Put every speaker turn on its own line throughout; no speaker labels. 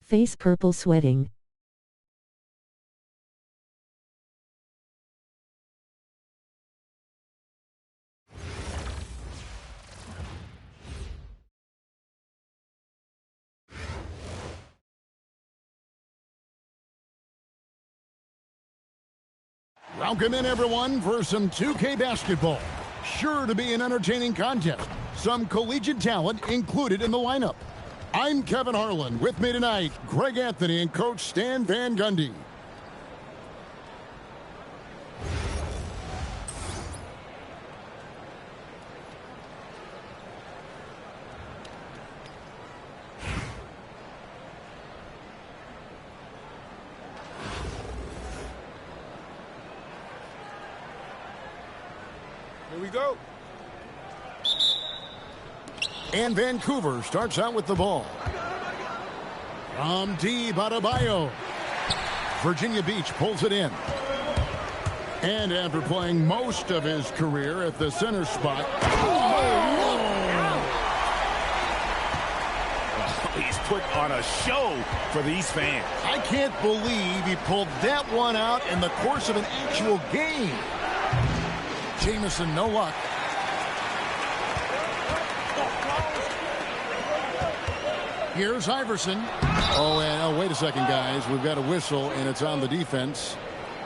Face purple sweating.
Welcome in, everyone, for some 2K basketball. Sure to be an entertaining contest. Some collegiate talent included in the lineup. I'm Kevin Harlan. With me tonight, Greg Anthony and Coach Stan Van Gundy.
Here we go.
And Vancouver starts out with the ball. From deep, Adebayo. Virginia Beach pulls it in. And after playing most of his career at the center spot.
He's put on a show for these fans.
I can't believe he pulled that one out in the course of an actual game. Jamison, no luck. Here's Iverson. Oh, wait a second, guys. We've got a whistle, and it's on the defense.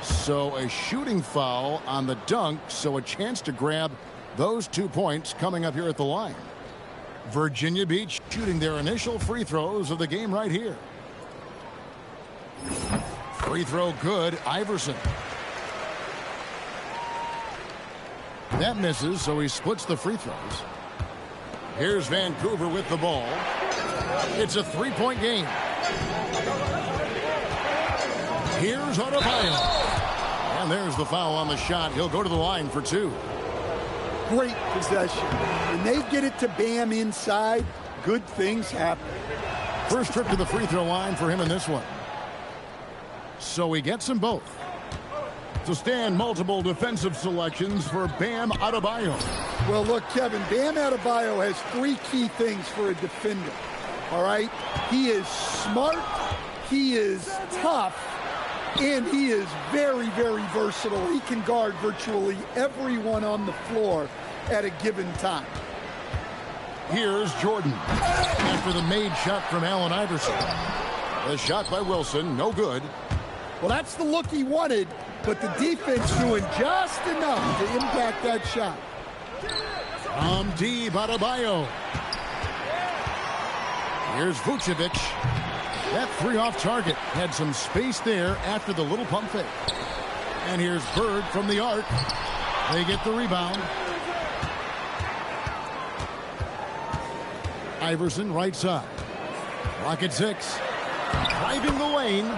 So a shooting foul on the dunk, so a chance to grab those 2 points coming up here at the line. Virginia Beach shooting their initial free throws of the game right here. Free throw good, Iverson. That misses, so he splits the free throws. Here's Vancouver with the ball. It's a three-point game. Here's Adebayo. And there's the foul on the shot. He'll go to the line for two.
Great possession. When they get it to Bam inside, good things happen.
First trip to the free throw line for him in this one. So he gets them both. To stand, multiple defensive selections for Bam Adebayo.
Well, look, Kevin, Bam Adebayo has three key things for a defender. All right? He is smart, he is tough, and he is very, very versatile. He can guard virtually everyone on the floor at a given time.
Here's Jordan. After the made shot from Allen Iverson. The shot by Wilson, no good.
Well, that's the look he wanted, but the defense doing just enough to impact that shot.
Deep, Adebayo. Here's Vucevic. That three off target. Had some space there after the little pump fake. And here's Bird from the arc. They get the rebound. Iverson right side. Rocket 6. Driving the lane.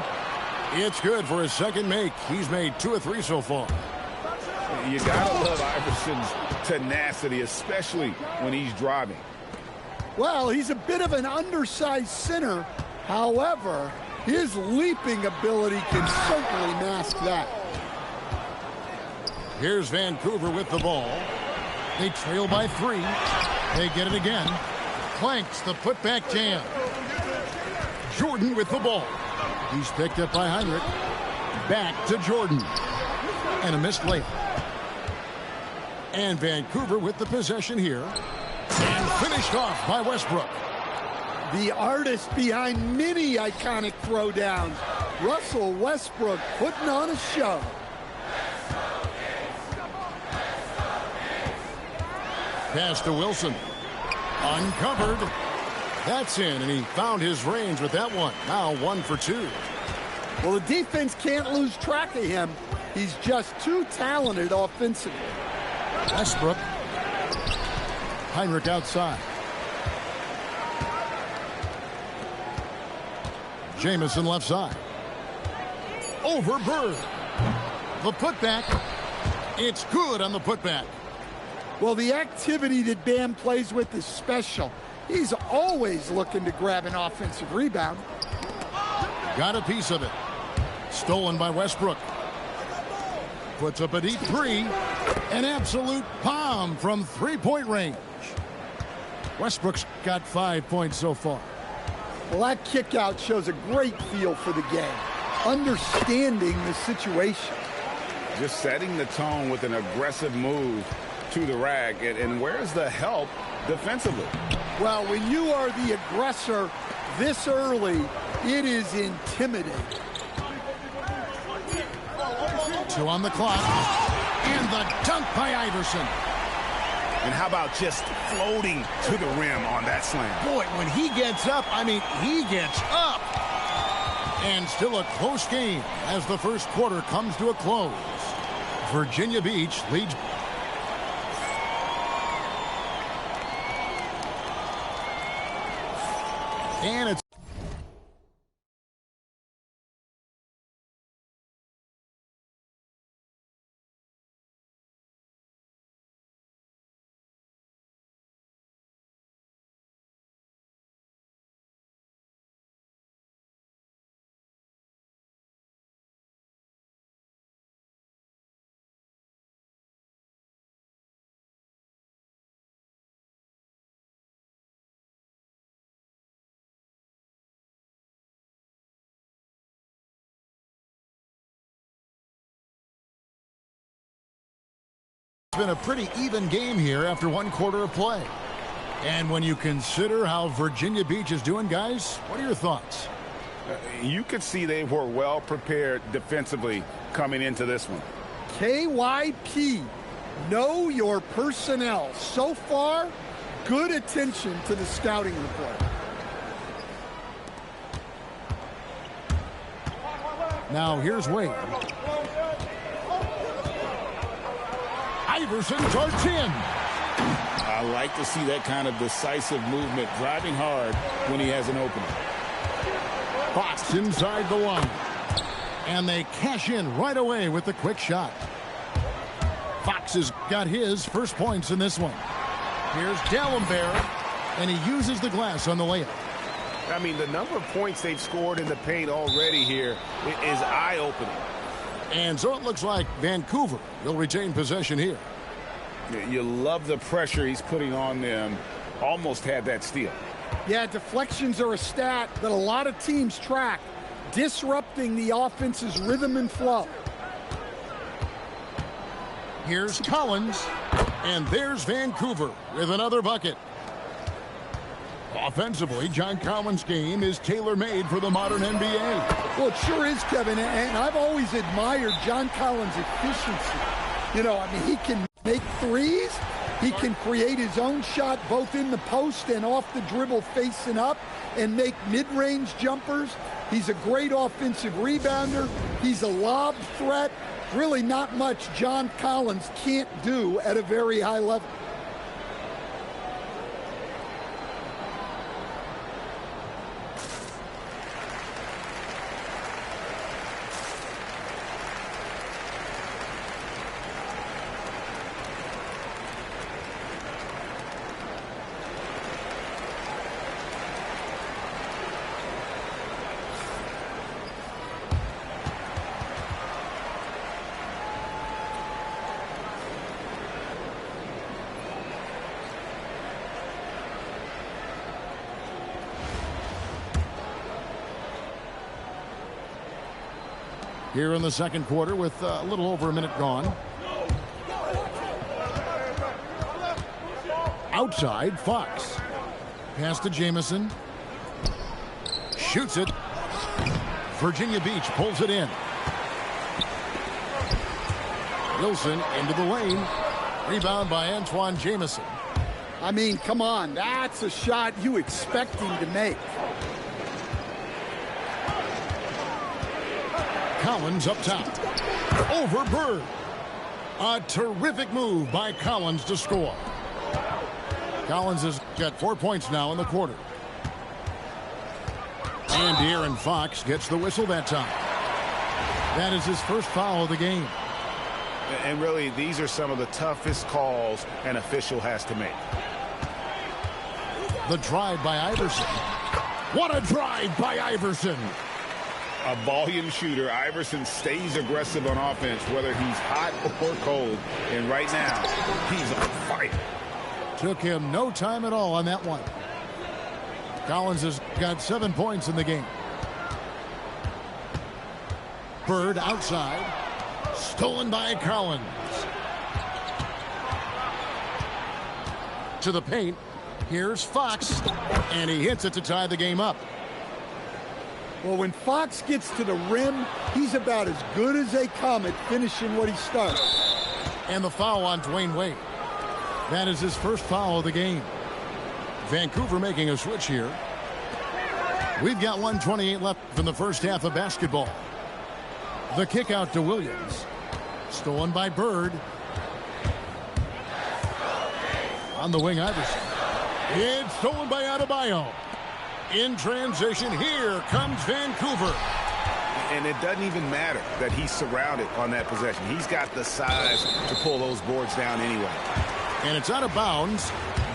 It's good for his second make. He's made 2 of 3 so far.
You gotta love Iverson's tenacity, especially when he's driving.
Well, he's a bit of an undersized center. However, his leaping ability can certainly mask that.
Here's Vancouver with the ball. They trail by 3. They get it again. Clanks the putback jam. Jordan with the ball. He's picked up by Heinrich. Back to Jordan. And a missed layup. And Vancouver with the possession here. And finished off by Westbrook.
The artist behind many iconic throwdowns. Russell Westbrook putting on a show.
Pass to Wilson. Uncovered. That's in, and he found his range with that one. Now 1 for 2.
Well, the defense can't lose track of him. He's just too talented offensively.
Westbrook. Heinrich outside. Jamison left side. Over Bird. The putback. It's good on the putback.
Well, the activity that Bam plays with is special. He's always looking to grab an offensive rebound.
Got a piece of it. Stolen by Westbrook. Puts up a deep 3. An absolute bomb from 3-point range. Westbrook's got 5 points so far.
Well, that kick out shows a great feel for the game, understanding the situation.
Just setting the tone with an aggressive move to the rack. And where's the help defensively?
Well, when you are the aggressor this early, it is intimidating.
2 on the clock. And the dunk by Iverson.
And how about just floating to the rim on that slam?
Boy, when he gets up, I mean, he gets up. And still a close game as the first quarter comes to a close. Virginia Beach leads. And it's been a pretty even game here after 1 quarter of play. And when you consider how Virginia Beach is doing, guys, what are your thoughts?
You could see they were well prepared defensively coming into this one.
KYP, know your personnel. So far, good attention to the scouting report.
Now here's Wade. Iverson darts in.
I like to see that kind of decisive movement, driving hard when he has an opening.
Fox inside the line. And they cash in right away with the quick shot. Fox has got his first points in this one. Here's Dallenberg, and he uses the glass on the layup.
I mean, the number of points they've scored in the paint already here is eye-opening.
And so it looks like Vancouver will retain possession here.
You love the pressure he's putting on them. Almost had that steal.
Yeah, deflections are a stat that a lot of teams track, disrupting the offense's rhythm and flow.
Here's Collins, and there's Vancouver with another bucket. Offensively, John Collins' game is tailor-made for the modern NBA.
Well, it sure is, Kevin, and I've always admired John Collins' efficiency. You know, I mean, he can make threes. He can create his own shot both in the post and off the dribble facing up and make mid-range jumpers. He's a great offensive rebounder. He's a lob threat. Really not much John Collins can't do at a very high level.
Here in the second quarter with a little over a minute gone. Outside, Fox. Pass to Jamison. Shoots it. Virginia Beach pulls it in. Wilson into the lane. Rebound by Antoine Jamison.
I mean, come on. That's a shot you expect him to make.
Collins up top. Over Bird. A terrific move by Collins to score. Collins has got 4 points now in the quarter. And De'Aaron Fox gets the whistle that time. That is his first foul of the game.
And really, these are some of the toughest calls an official has to make.
The drive by Iverson. What a drive by Iverson.
A volume shooter. Iverson stays aggressive on offense, whether he's hot or cold. And right now, he's on fire.
Took him no time at all on that one. Collins has got 7 points in the game. Bird outside. Stolen by Collins. To the paint. Here's Fox. And he hits it to tie the game up.
Well, when Fox gets to the rim, he's about as good as they come at finishing what he starts.
And the foul on Dwayne Wade. That is his first foul of the game. Vancouver making a switch here. We've got 1:28 left in the first half of basketball. The kick out to Williams. Stolen by Bird. On the wing, Iverson. It's stolen by Adebayo. In transition, here comes Vancouver.
And it doesn't even matter that he's surrounded on that possession. He's got the size to pull those boards down anyway.
And it's out of bounds.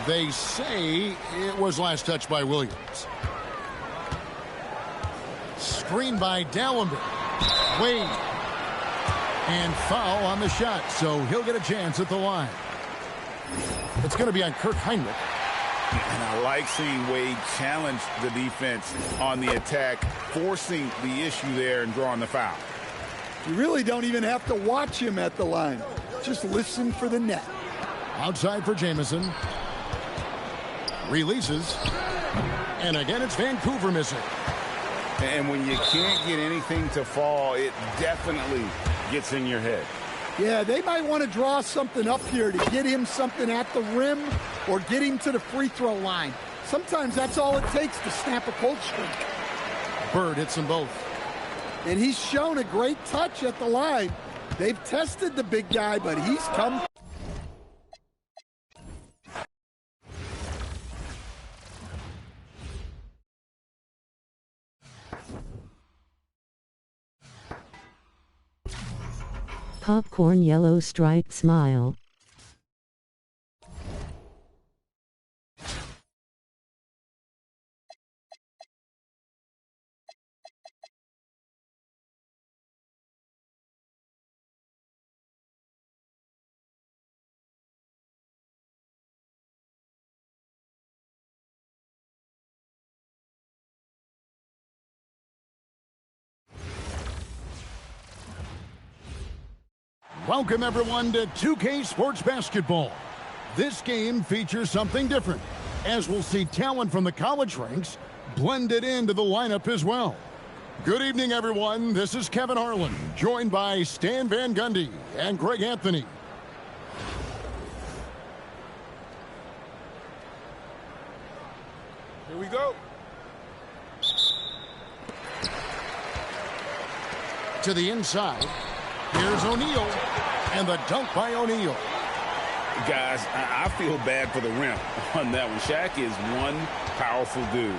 They say it was last touched by Williams. Screen by Dallenberg. Wade. And foul on the shot, so he'll get a chance at the line. It's going to be on Kirk Heinrich.
And I like seeing Wade challenge the defense on the attack, forcing the issue there and drawing the foul.
You really don't even have to watch him at the line. Just listen for the net.
Outside for Jamison. Releases. And again, it's Vancouver missing.
And when you can't get anything to fall, it definitely gets in your head.
Yeah, they might want to draw something up here to get him something at the rim or get him to the free throw line. Sometimes that's all it takes to snap a cold streak.
Bird hits them both.
And he's shown a great touch at the line. They've tested the big guy, but he's come.
Popcorn yellow striped smile.
Welcome, everyone, to 2K Sports Basketball. This game features something different, as we'll see talent from the college ranks blended into the lineup as well. Good evening, everyone. This is Kevin Harlan, joined by Stan Van Gundy and Greg Anthony.
Here we go.
To the inside. Here's O'Neal, and the dunk by O'Neal.
Guys, I feel bad for the rim on that one. Shaq is one powerful dude.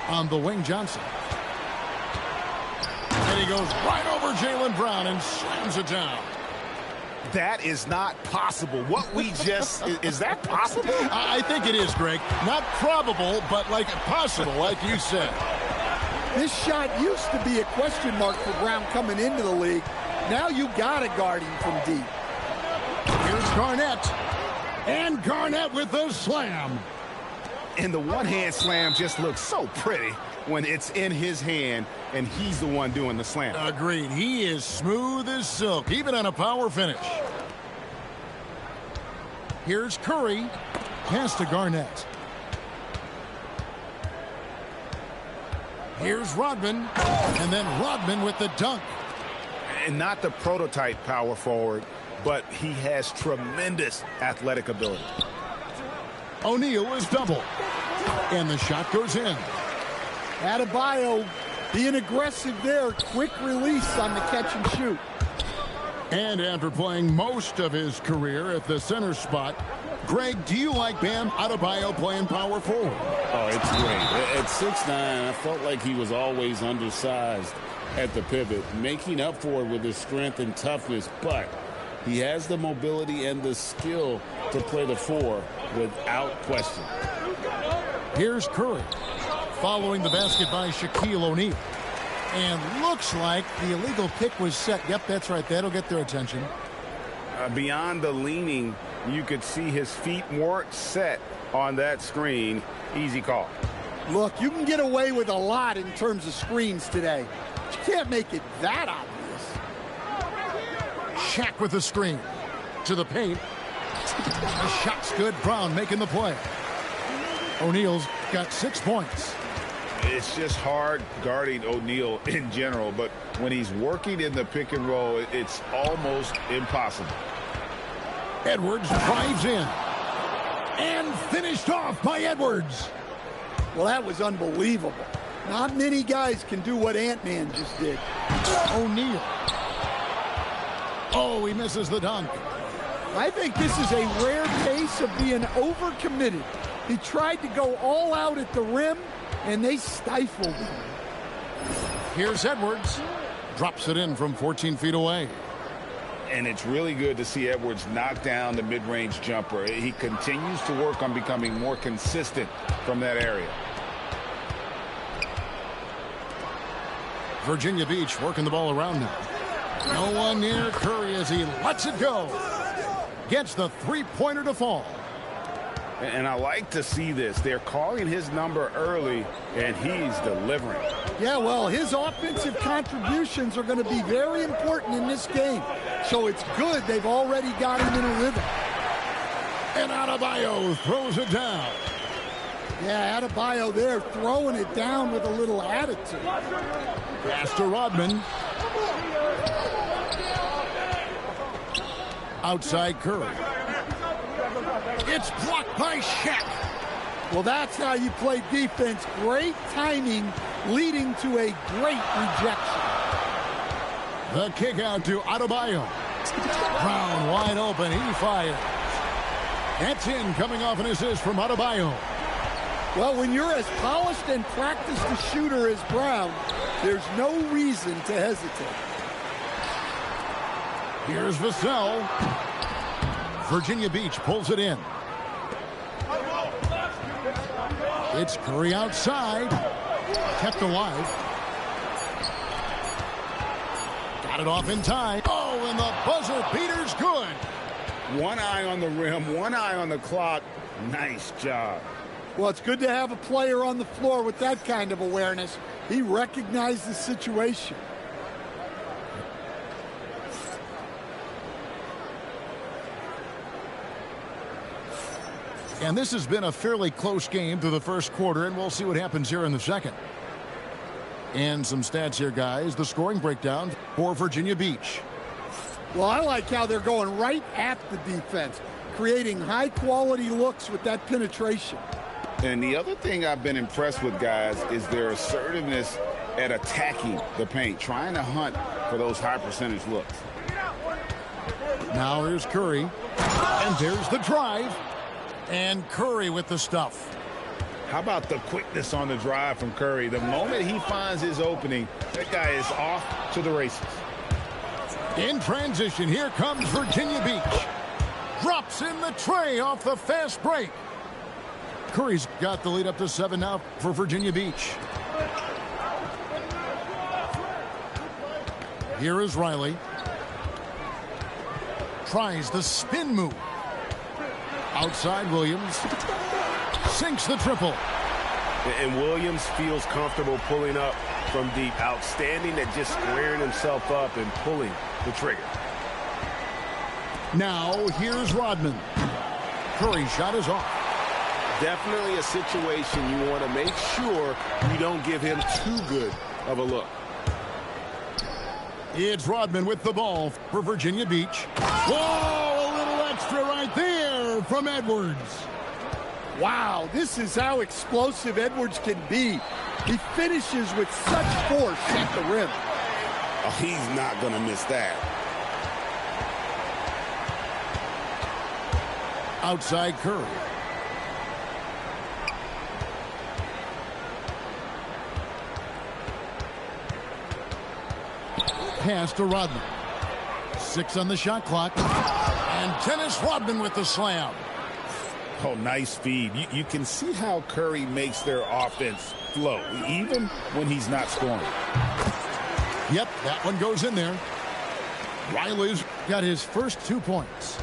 On the wing, Johnson. And he goes right over Jaylen Brown and slams it down.
That is not possible. What we just, is that possible?
I think it is, Greg. Not probable, but like possible, like you said.
This shot used to be a question mark for Brown coming into the league. Now you got to guard him from deep.
Here's Garnett. And Garnett with the slam.
And the one-hand slam just looks so pretty when it's in his hand and he's the one doing the slam.
Agreed. He is smooth as silk, even on a power finish. Here's Curry. Pass to Garnett. Here's Rodman, and then Rodman with the dunk.
And not the prototype power forward, but he has tremendous athletic ability.
O'Neal is double, and the shot goes in.
Adebayo being aggressive there, quick release on the catch and shoot.
And after playing most of his career at the center spot, Greg, do you like Bam Adebayo playing power forward?
Oh, it's great. At 6'9", I felt like he was always undersized at the pivot, making up for it with his strength and toughness, but he has the mobility and the skill to play the four without question.
Here's Curry, following the basket by Shaquille O'Neal. And looks like the illegal pick was set. Yep, that's right. That'll get their attention.
Beyond the leaning, You could see his feet weren't set on that screen. Easy call.
Look, you can get away with a lot in terms of screens today. You can't make it that obvious.
Shaq with the screen. To the paint. The shot's good. Brown making the play. O'Neal's got 6 points.
It's just hard guarding O'Neal in general, but when he's working in the pick and roll, it's almost impossible.
Edwards drives in. And finished off by Edwards.
Well, that was unbelievable. Not many guys can do what Ant-Man just did.
O'Neal. Oh, he misses the dunk.
I think this is a rare case of being overcommitted. He tried to go all out at the rim, and they stifled him.
Here's Edwards. Drops it in from 14 feet away.
And it's really good to see Edwards knock down the mid-range jumper. He continues to work on becoming more consistent from that area.
Virginia Beach working the ball around now. No one near Curry as he lets it go. Gets the three-pointer to fall.
And I like to see this. They're calling his number early, and he's delivering.
Yeah, well, his offensive contributions are going to be very important in this game. So it's good they've already got him in a rhythm.
And Adebayo throws it down.
Yeah, Adebayo there throwing it down with a little attitude.
Pass to Rodman. Outside Curry. It's blocked by Shaq.
Well, that's how you play defense. Great timing leading to a great rejection.
The kick out to Adebayo. Brown wide open. He fires. That's in, coming off an assist from Adebayo.
Well, when you're as polished and practiced a shooter as Brown, there's no reason to hesitate.
Here's Vassell. Virginia Beach pulls it in. It's Curry outside. Kept alive. Got it off in time. Oh, and the buzzer beater's good.
One eye on the rim, one eye on the clock. Nice job.
Well, it's good to have a player on the floor with that kind of awareness. He recognized the situation.
And this has been a fairly close game through the first quarter, and we'll see what happens here in the second. And some stats here, guys. The scoring breakdown for Virginia Beach.
Well, I like how they're going right at the defense, creating high-quality looks with that penetration.
And the other thing I've been impressed with, guys, is their assertiveness at attacking the paint, trying to hunt for those high-percentage looks.
Now here's Curry. And there's the drive. And Curry with the stuff.
How about the quickness on the drive from Curry? The moment he finds his opening, that guy is off to the races.
In transition, here comes Virginia Beach. Drops in the tray off the fast break. Curry's got the lead up to 7 now for Virginia Beach. Here is Riley. Tries the spin move. Outside Williams. Sinks the triple.
And Williams feels comfortable pulling up from deep. Outstanding at just squaring himself up and pulling the trigger.
Now here's Rodman. Curry's shot is off.
Definitely a situation you want to make sure you don't give him too good of a look.
It's Rodman with the ball for Virginia Beach. Whoa, a little extra right there from Edwards.
Wow, this is how explosive Edwards can be. He finishes with such force at the rim.
Oh, he's not going to miss that.
Outside Curry. Pass to Rodman. 6 on the shot clock. And Dennis Rodman with the slam.
Oh, nice speed. You can see how Curry makes their offense flow, even when he's not scoring.
Yep, that one goes in there. Riley's got his first 2 points.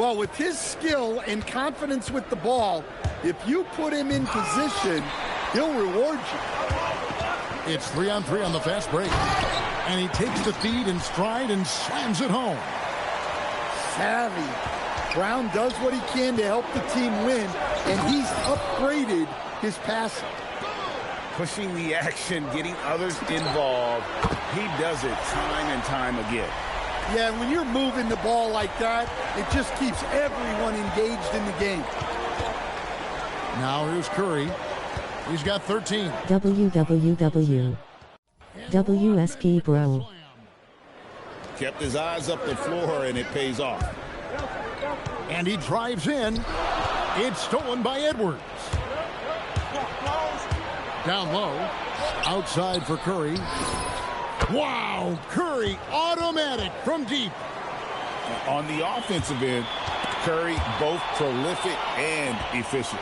Well, with his skill and confidence with the ball, if you put him in position, he'll reward you.
It's 3-on-3 on the fast break. And he takes the feed in stride and slams it home.
Savvy. Brown does what he can to help the team win, and he's upgraded his passing.
Pushing the action, getting others involved. He does it time and time again.
Yeah, when you're moving the ball like that, it just keeps everyone engaged in the game.
Now here's Curry. He's got 13.
WWW. WSP bro.
Kept his eyes up the floor, and it pays off.
And he drives in. It's stolen by Edwards. Down low. Outside for Curry. Wow, Curry automatic from deep.
On the offensive end, Curry both prolific and efficient.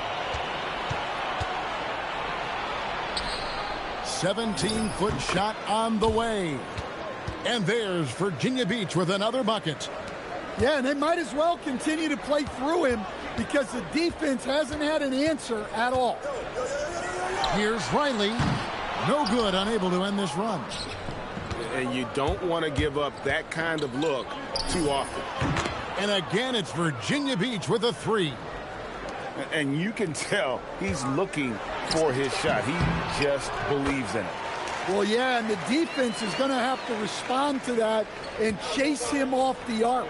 17-foot shot on the way. And there's Virginia Beach with another bucket.
Yeah, and they might as well continue to play through him because the defense hasn't had an answer at all.
Here's Riley. No good, unable to end this run.
And you don't want to give up that kind of look too often.
And again, it's Virginia Beach with a three.
And you can tell he's looking for his shot. He just believes in it.
Well, yeah, and the defense is going to have to respond to that and chase him off the arc.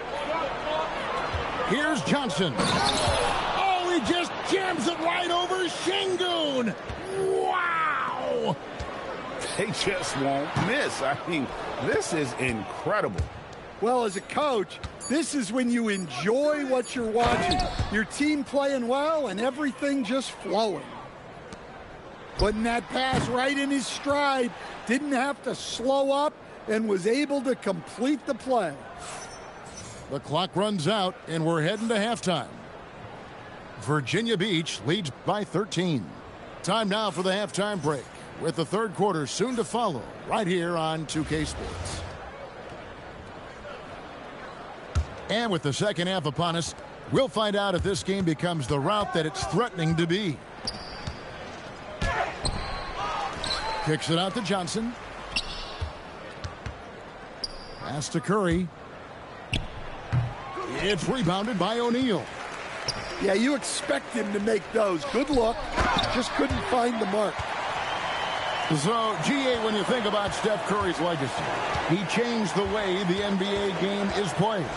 Here's Johnson. Oh, he just jams it right over Şengün. Wow!
They just won't miss. I mean, this is incredible.
Well, as a coach, this is when you enjoy what you're watching. Your team playing well and everything just flowing. Putting that pass right in his stride, didn't have to slow up, and was able to complete the play.
The clock runs out, and we're heading to halftime. Virginia Beach leads by 13. Time now for the halftime break, with the third quarter soon to follow, right here on 2K Sports. And with the second half upon us, we'll find out if this game becomes the route that it's threatening to be. Kicks it out to Johnson. Pass to Curry. It's rebounded by O'Neal.
Yeah, you expect him to make those. Good look. Just couldn't find the mark.
So, GA, when you think about Steph Curry's legacy, he changed the way the NBA game is played.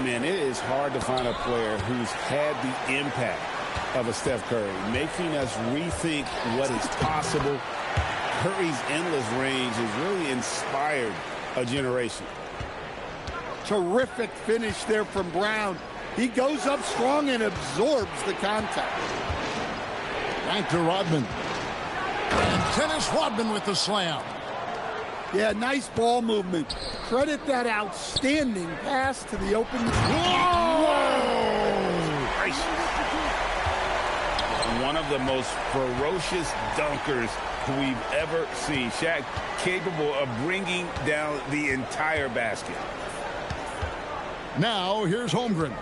Man, it is hard to find a player who's had the impact of a Steph Curry, making us rethink what is possible. Curry's endless range has really inspired a generation.
Terrific finish there from Brown. He goes up strong and absorbs the contact.
Back to Rodman. And Dennis Rodman with the slam.
Yeah, nice ball movement. Credit that outstanding pass to the open.
Whoa! One of the most ferocious dunkers we've ever seen. Shaq capable of bringing down the entire basket.
Now, here's Holmgren.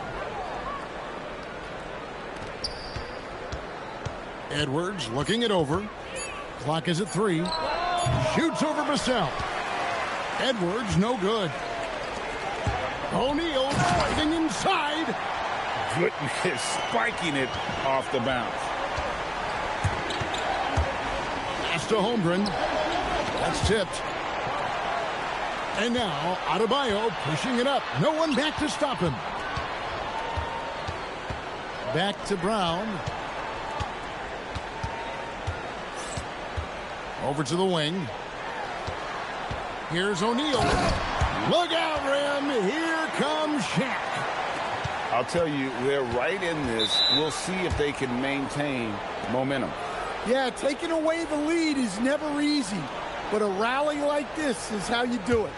Edwards looking it over. Clock is at 3. Shoots over Vassell. Edwards, no good. O'Neal fighting inside.
Goodness, spiking it off the bounce.
Pass to Holmgren. That's tipped. And now, Adebayo pushing it up. No one back to stop him. Back to Brown. Over to the wing. Here's O'Neal. Look out, Rim. Here comes Shaq.
I'll tell you, they're right in this. We'll see if they can maintain momentum.
Yeah, taking away the lead is never easy, but a rally like this is how you do it.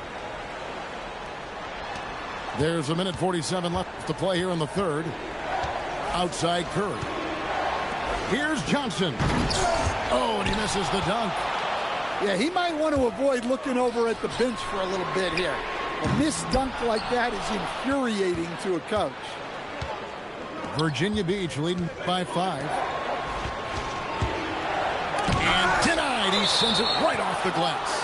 There's 1:47 left to play here in the third. Outside Curry. Here's Johnson. Oh, and he misses the dunk.
Yeah, he might want to avoid looking over at the bench for a little bit here. A missed dunk like that is infuriating to a coach.
Virginia Beach leading by 5. And denied. He sends it right off the glass.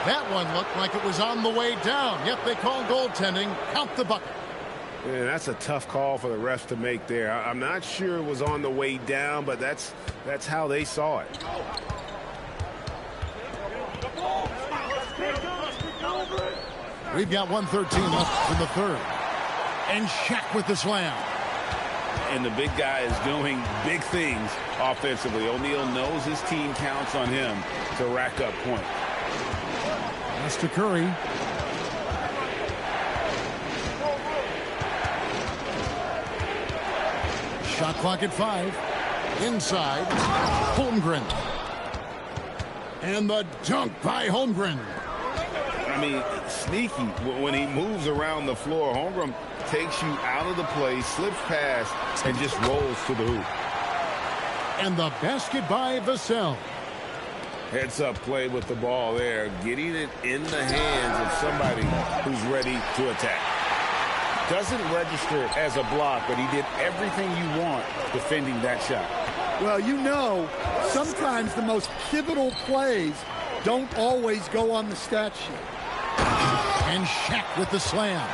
That one looked like it was on the way down. Yep, they call goaltending. Count the bucket.
Yeah, that's a tough call for the refs to make there. I'm not sure it was on the way down, but that's how they saw it.
We've got 1:13 left in the third. And Shaq with the slam.
And the big guy is doing big things offensively. O'Neal knows his team counts on him to rack up points.
Pass to Curry. Shot clock at 5. Inside. Holmgren. And the dunk by Holmgren.
I mean, sneaky when he moves around the floor. Holmgren takes you out of the play, slips past, and just rolls to the hoop.
And the basket by Vassell.
Heads-up play with the ball there, getting it in the hands of somebody who's ready to attack.
Doesn't register as a block, but he did everything you want defending that shot.
Well, you know, sometimes the most pivotal plays don't always go on the stat sheet.
And Shaq with the slam.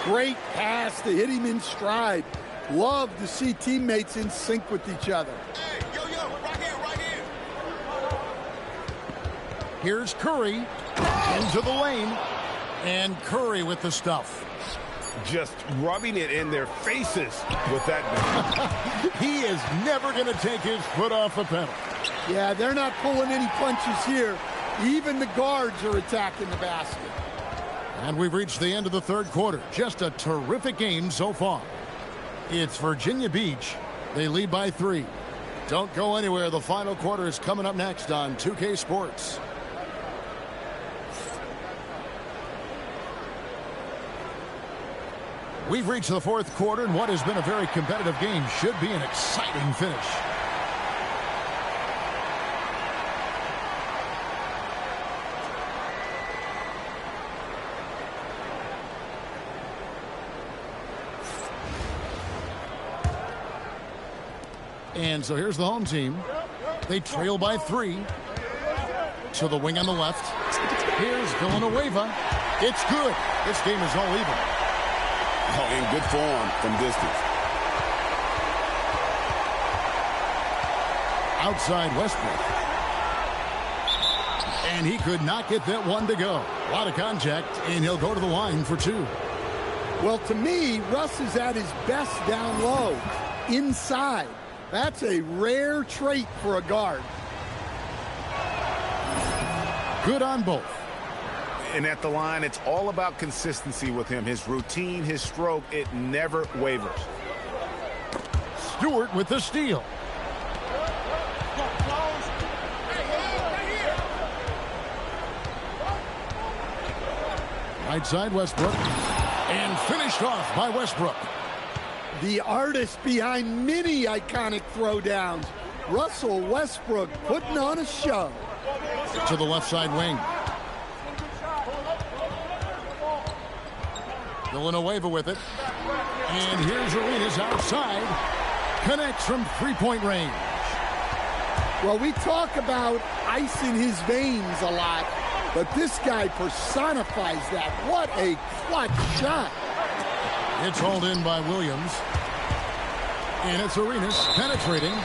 Great pass to hit him in stride. Love to see teammates in sync with each other.
Hey, yo, right here.
Here's Curry into the lane. And Curry with the stuff.
Just rubbing it in their faces with that.
He is never going to take his foot off the pedal.
Yeah, they're not pulling any punches here. Even the guards are attacking the basket.
And we've reached the end of the third quarter. Just a terrific game so far. It's Virginia Beach. They lead by 3. Don't go anywhere. The final quarter is coming up next on 2K Sports. We've reached the fourth quarter, and what has been a very competitive game should be an exciting finish. And so here's the home team. They trail by 3. To the wing on the left. Here's Villanueva. It's good. This game is all even.
Oh, in good form from distance.
Outside Westbrook. And he could not get that one to go. A lot of contact, and he'll go to the line for 2.
Well, to me, Russ is at his best down low, inside. That's a rare trait for a guard.
Good on both.
And at the line, it's all about consistency with him. His routine, his stroke, it never wavers.
Stewart with the steal. Right side Westbrook. And finished off by Westbrook.
The artist behind many iconic throwdowns. Russell Westbrook putting on a show.
To the left side wing. Villanueva with it. And here's Arenas outside. Connects from three-point range.
Well, we talk about ice in his veins a lot, but this guy personifies that. What a clutch shot.
It's hauled in by Williams. And it's Arenas penetrating.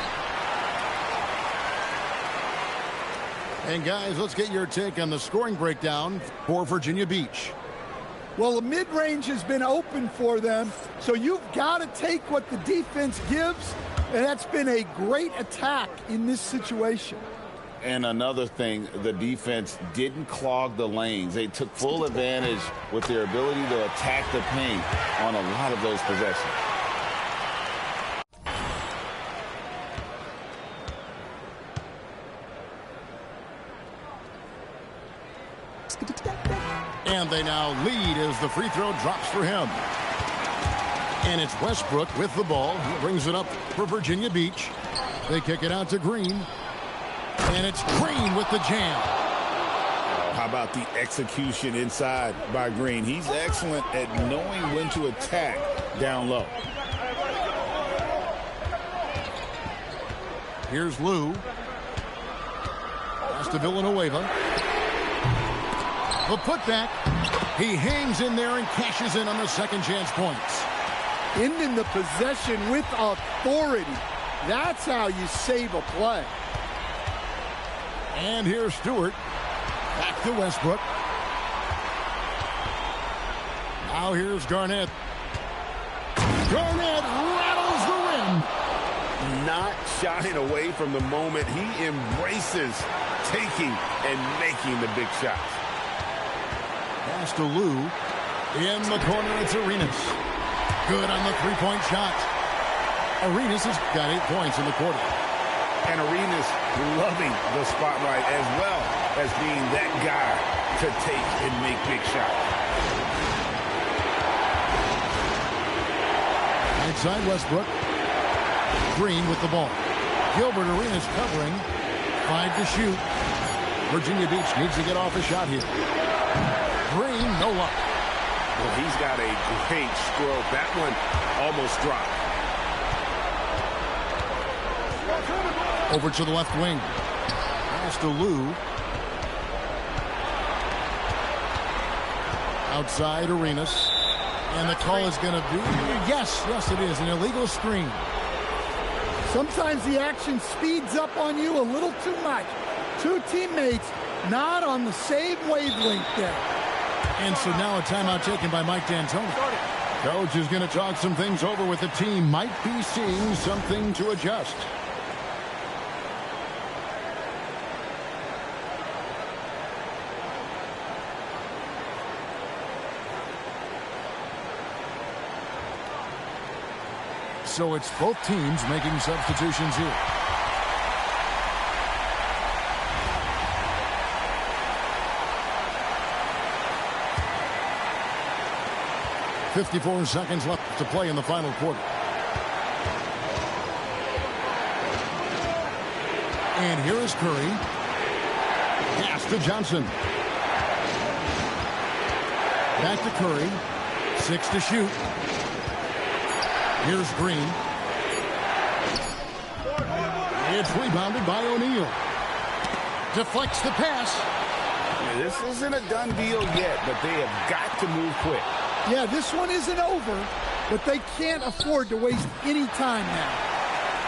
And guys, let's get your take on the scoring breakdown for Virginia Beach.
Well, the mid-range has been open for them, so you've got to take what the defense gives, and that's been a great attack in this situation.
And another thing, the defense didn't clog the lanes. They took full advantage with their ability to attack the paint on a lot of those possessions.
And they now lead as the free throw drops for him. And it's Westbrook with the ball. He brings it up for Virginia Beach. They kick it out to Green. And it's Green with the jam.
How about the execution inside by Green? He's excellent at knowing when to attack down low.
Here's Lou. Pass to Villanueva. The putback. He hangs in there and cashes in on the second chance points.
Ending the possession with authority. That's how you save a play.
And here's Stewart. Back to Westbrook. Now here's Garnett. Garnett rattles the rim.
Not shying away from the moment. He embraces taking and making the big shots.
Pass to Lou. In the corner, it's Arenas. Good on the three-point shot. Arenas has got 8 points in the quarter.
And Arenas loving the spotlight as well as being that guy to take and make big shots.
Outside Westbrook. Green with the ball. Gilbert Arenas covering. 5 to shoot. Virginia Beach needs to get off a shot here. Green, no luck.
Well, he's got a great stroke. That one almost dropped.
Over to the left wing. Pass to Lou. Outside Arenas. And the call is going to be, yes, it is, an illegal screen.
Sometimes the action speeds up on you a little too much. Two teammates not on the same wavelength there.
And so now a timeout taken by Mike D'Antoni. Coach is going to talk some things over with the team. Might be seeing something to adjust. So it's both teams making substitutions here. .54 seconds left to play in the final quarter. And here is Curry. Pass to Johnson. Back to Curry. 6 to shoot. Here's Green. It's rebounded by O'Neal. Deflects the pass.
This isn't a done deal yet, but they have got to move quick.
Yeah, this one isn't over, but they can't afford to waste any time now.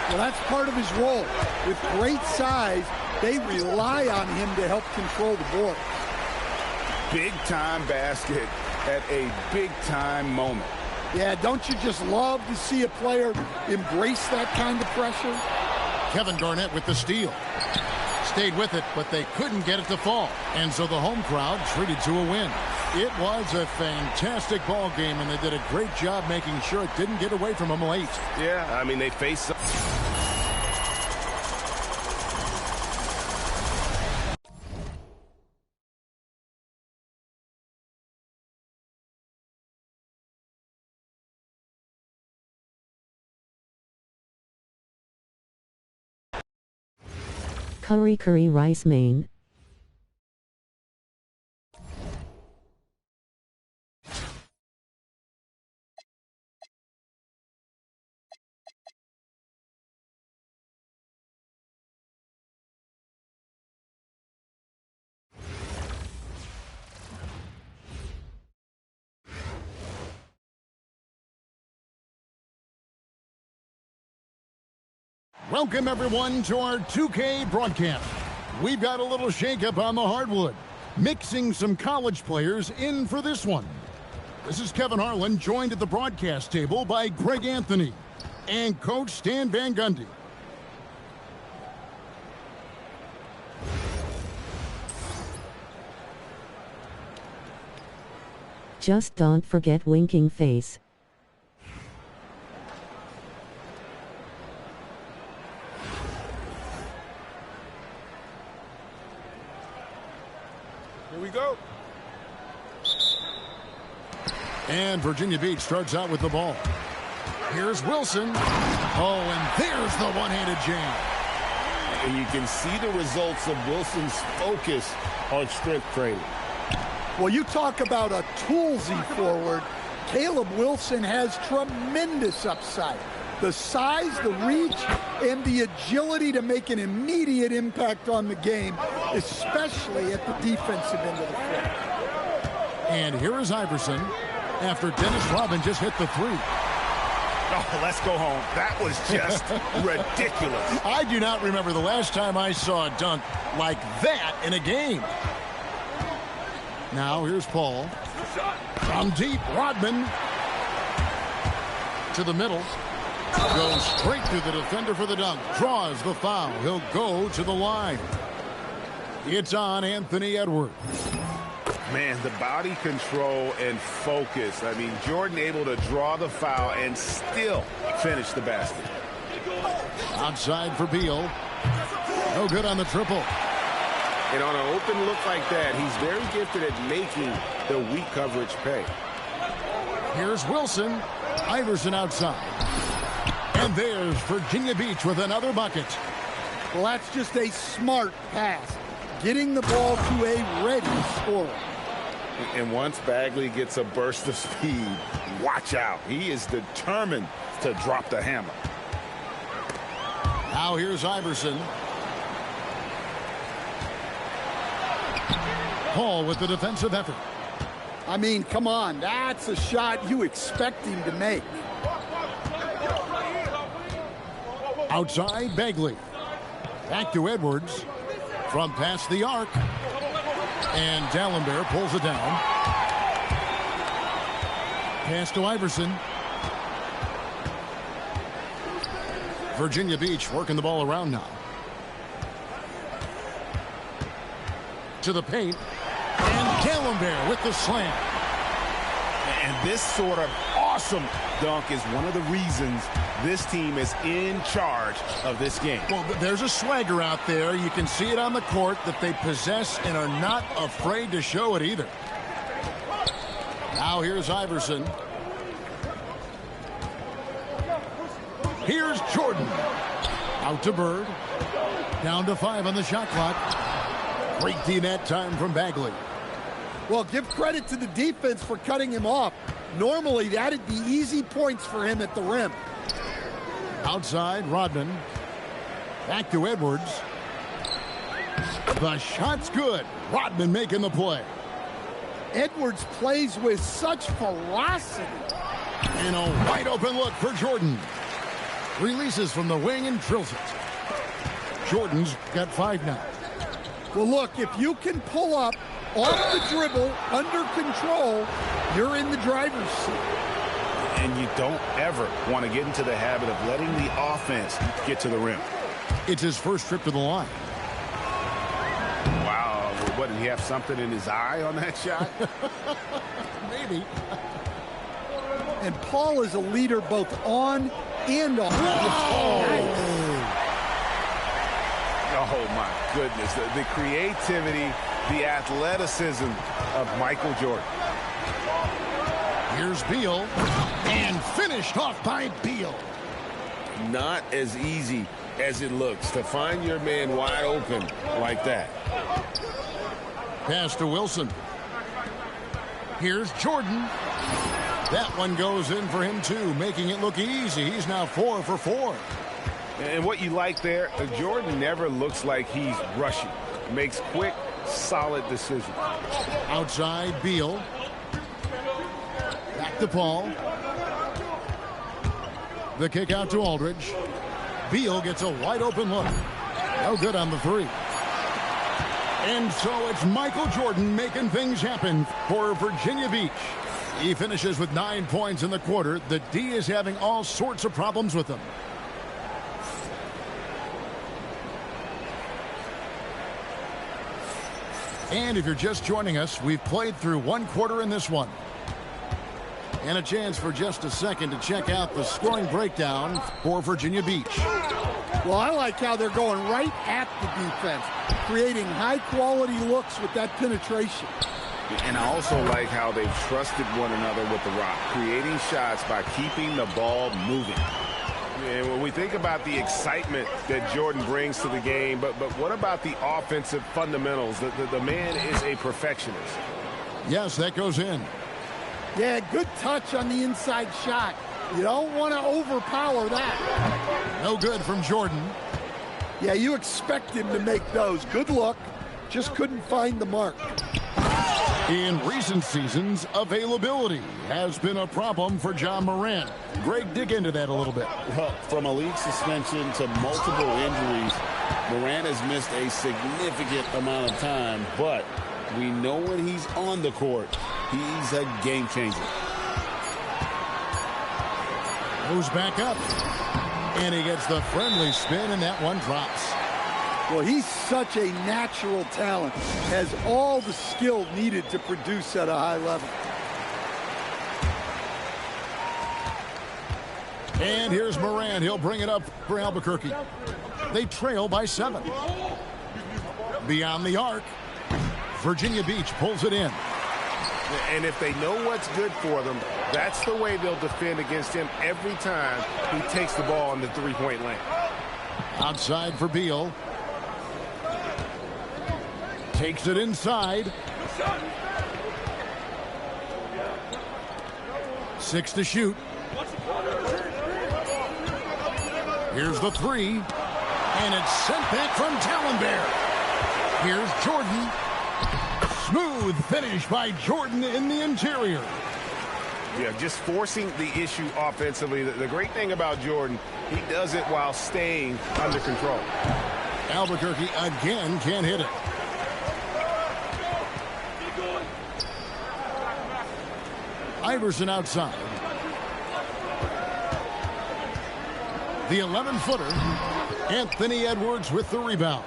Well, that's part of his role. With great size, they rely on him to help control the board.
Big-time basket at a big-time moment.
Yeah, don't you just love to see a player embrace that kind of pressure?
Kevin Garnett with the steal. Stayed with it, but they couldn't get it to fall. And so the home crowd treated to a win. It was a fantastic ball game, and they did a great job making sure it didn't get away from them late.
Yeah, I mean, they faced some...
Curry Rice Main.
Welcome, everyone, to our 2K broadcast. We've got a little shakeup on the hardwood, mixing some college players in for this one. This is Kevin Harlan, joined at the broadcast table by Greg Anthony and Coach Stan Van Gundy.
Just don't forget winking face.
Here we go.
And Virginia Beach starts out with the ball. Here's Wilson. Oh, and there's the one-handed jam.
And you can see the results of Wilson's focus on strength training.
Well, you talk about a toolsy forward. Caleb Wilson has tremendous upside. The size, the reach, and the agility to make an immediate impact on the game, especially at the defensive end of the floor.
And here is Iverson after Dennis Rodman just hit the three.
Oh, let's go home. That was just ridiculous.
I do not remember the last time I saw a dunk like that in a game. Now here's Paul. From deep, Rodman to the middle. Goes straight through the defender for the dunk. Draws the foul. He'll go to the line. It's on Anthony Edwards.
Man, the body control and focus. I mean, Jordan able to draw the foul and still finish the basket.
Outside for Beal. No good on the triple.
And on an open look like that, he's very gifted at making the weak coverage pay.
Here's Wilson. Iverson outside. And there's Virginia Beach with another bucket.
Well, that's just a smart pass. Getting the ball to a ready scorer.
And once Bagley gets a burst of speed, watch out. He is determined to drop the hammer.
Now here's Iverson. Paul with the defensive effort.
I mean, come on. That's a shot you expect him to make.
Outside, Bagley. Back to Edwards. From past the arc. And D'Alembert pulls it down. Pass to Iverson. Virginia Beach working the ball around now. To the paint. And D'Alembert with the slam.
And this sort of awesome dunk is one of the reasons this team is in charge of this game.
Well, there's a swagger out there. You can see it on the court that they possess and are not afraid to show it either. Now here's Iverson. Here's Jordan. Out to Bird. Down to 5 on the shot clock. Great D that time from Bagley.
Well, give credit to the defense for cutting him off. Normally, that'd be easy points for him at the rim.
Outside, Rodman. Back to Edwards. The shot's good. Rodman making the play.
Edwards plays with such ferocity.
And a wide open look for Jordan. Releases from the wing and drills it. Jordan's got 5 now.
Well, look, if you can pull up off the dribble, under control, you're in the driver's seat.
And you don't ever want to get into the habit of letting the offense get to the rim.
It's his first trip to the line.
Wow, what, did he have something in his eye on that shot?
Maybe.
And Paul is a leader both on and off.
Oh, my goodness. The creativity, the athleticism of Michael Jordan.
Here's Beal. And finished off by Beal.
Not as easy as it looks to find your man wide open like that.
Pass to Wilson. Here's Jordan. That one goes in for him, too, making it look easy. He's now 4 for 4.
And what you like there, Jordan never looks like he's rushing. Makes quick, solid decisions.
Outside, Beal. Back to Paul. The kick out to Aldridge. Beal gets a wide open look. No good on the 3. And so it's Michael Jordan making things happen for Virginia Beach. He finishes with 9 points in the quarter. The D is having all sorts of problems with him. And if you're just joining us, we've played through 1 quarter in this one. And a chance for just a second to check out the scoring breakdown for Virginia Beach.
Well, I like how they're going right at the defense, creating high-quality looks with that penetration.
And I also like how they've trusted one another with the rock, creating shots by keeping the ball moving. And when we think about the excitement that Jordan brings to the game, but what about the offensive fundamentals? The man is a perfectionist.
Yes, that goes in.
Yeah, good touch on the inside shot. You don't want to overpower that.
No good from Jordan.
Yeah, you expect him to make those. Good luck. Just couldn't find the mark.
In recent seasons, availability has been a problem for John Morant. Greg, dig into that a little bit.
Well, from a league suspension to multiple injuries, Morant has missed a significant amount of time, but we know when he's on the court, he's a game changer.
Moves back up. And he gets the friendly spin, and that one drops.
Well, he's such a natural talent. Has all the skill needed to produce at a high level.
And here's Morant. He'll bring it up for Albuquerque. They trail by 7. Beyond the arc. Virginia Beach pulls it in.
And if they know what's good for them, that's the way they'll defend against him every time he takes the ball in the three-point lane.
Outside for Beal. Takes it inside. 6 to shoot. Here's the 3. And it's sent back from Talonbear. Here's Jordan. Smooth finish by Jordan in the interior.
Yeah, just forcing the issue offensively. The great thing about Jordan, he does it while staying under control.
Albuquerque again can't hit it. Iverson outside. The 11-footer. Anthony Edwards with the rebound.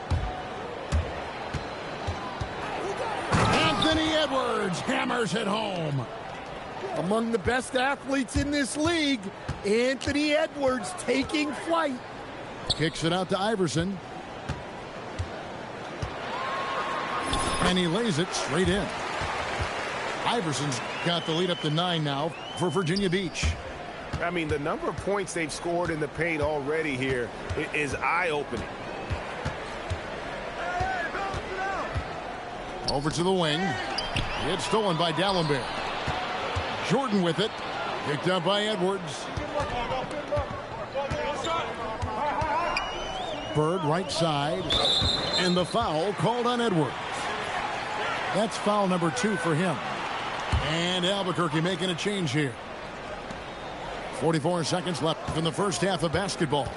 Anthony Edwards hammers it home.
Among the best athletes in this league, Anthony Edwards taking flight.
Kicks it out to Iverson. And he lays it straight in. Iverson's got the lead up to 9 now for Virginia Beach.
I mean, the number of points they've scored in the paint already here is eye-opening.
Over to the wing. It's stolen by Dallenberg. Jordan with it. Picked up by Edwards. Bird right side. And the foul called on Edwards. That's foul number 2 for him. And Albuquerque making a change here. 44 seconds left in the first half of basketball.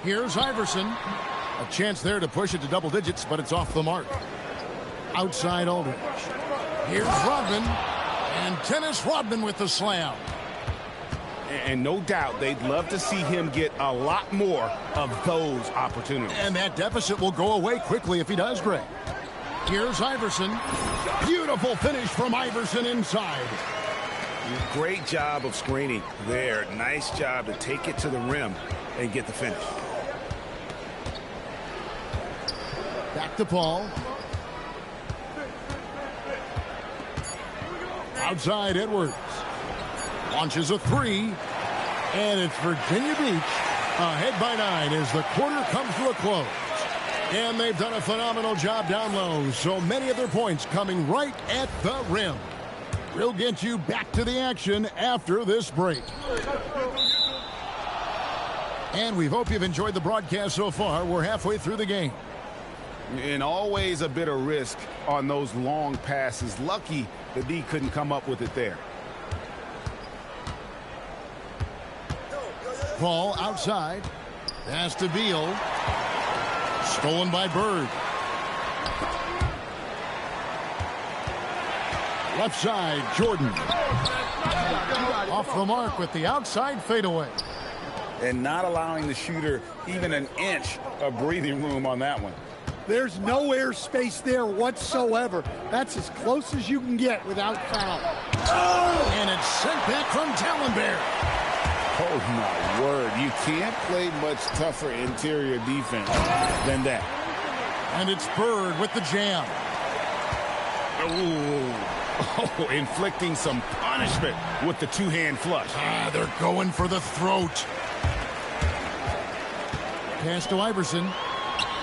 Here's Iverson. A chance there to push it to double digits, but it's off the mark. Outside Aldridge. Here's Rodman. And Dennis Rodman with the slam.
And no doubt they'd love to see him get a lot more of those opportunities.
And that deficit will go away quickly if he does, Greg. Here's Iverson. Beautiful finish from Iverson inside.
Great job of screening there. Nice job to take it to the rim and get the finish.
Back to Paul. Outside Edwards. Launches a 3. And it's Virginia Beach ahead by 9 as the quarter comes to a close. And they've done a phenomenal job down low. So many of their points coming right at the rim. We'll get you back to the action after this break. And we hope you've enjoyed the broadcast so far. We're halfway through the game.
And always a bit of risk on those long passes. Lucky the D couldn't come up with it there.
Paul outside. Pass to Beal. Stolen by Bird. Left side, Jordan. Off the mark with the outside fadeaway.
And not allowing the shooter even an inch of breathing room on that one.
There's no airspace there whatsoever. That's as close as you can get without foul.
Oh! And it's sent back from Talonbear.
Oh, my word. You can't play much tougher interior defense than that.
And it's Bird with the jam.
Oh, inflicting some punishment with the two-hand flush.
They're going for the throat. Pass to Iverson.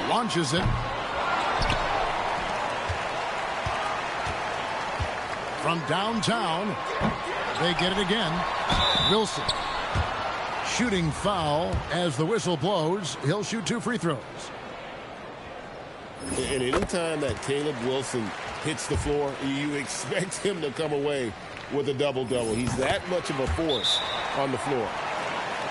Launches it. From downtown. They get it again. Wilson. Shooting foul as the whistle blows. He'll shoot 2 free throws.
And anytime that Caleb Wilson hits the floor, you expect him to come away with a double-double. He's that much of a force on the floor.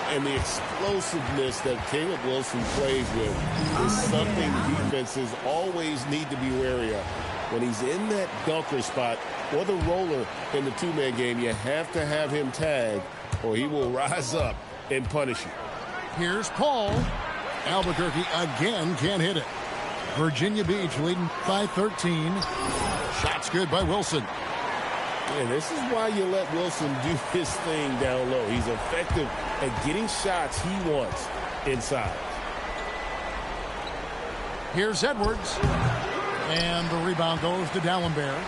And the explosiveness that Caleb Wilson plays with is something defenses always need to be wary of. When he's in that dunker spot or the roller in the two-man game, you have to have him tagged or he will rise up and punish you.
Here's Paul. Albuquerque again can't hit it. Virginia Beach leading by 13. Shots good by Wilson.
And this is why you let Wilson do his thing down low. He's effective at getting shots he wants inside.
Here's Edwards. And the rebound goes to Dallenberg.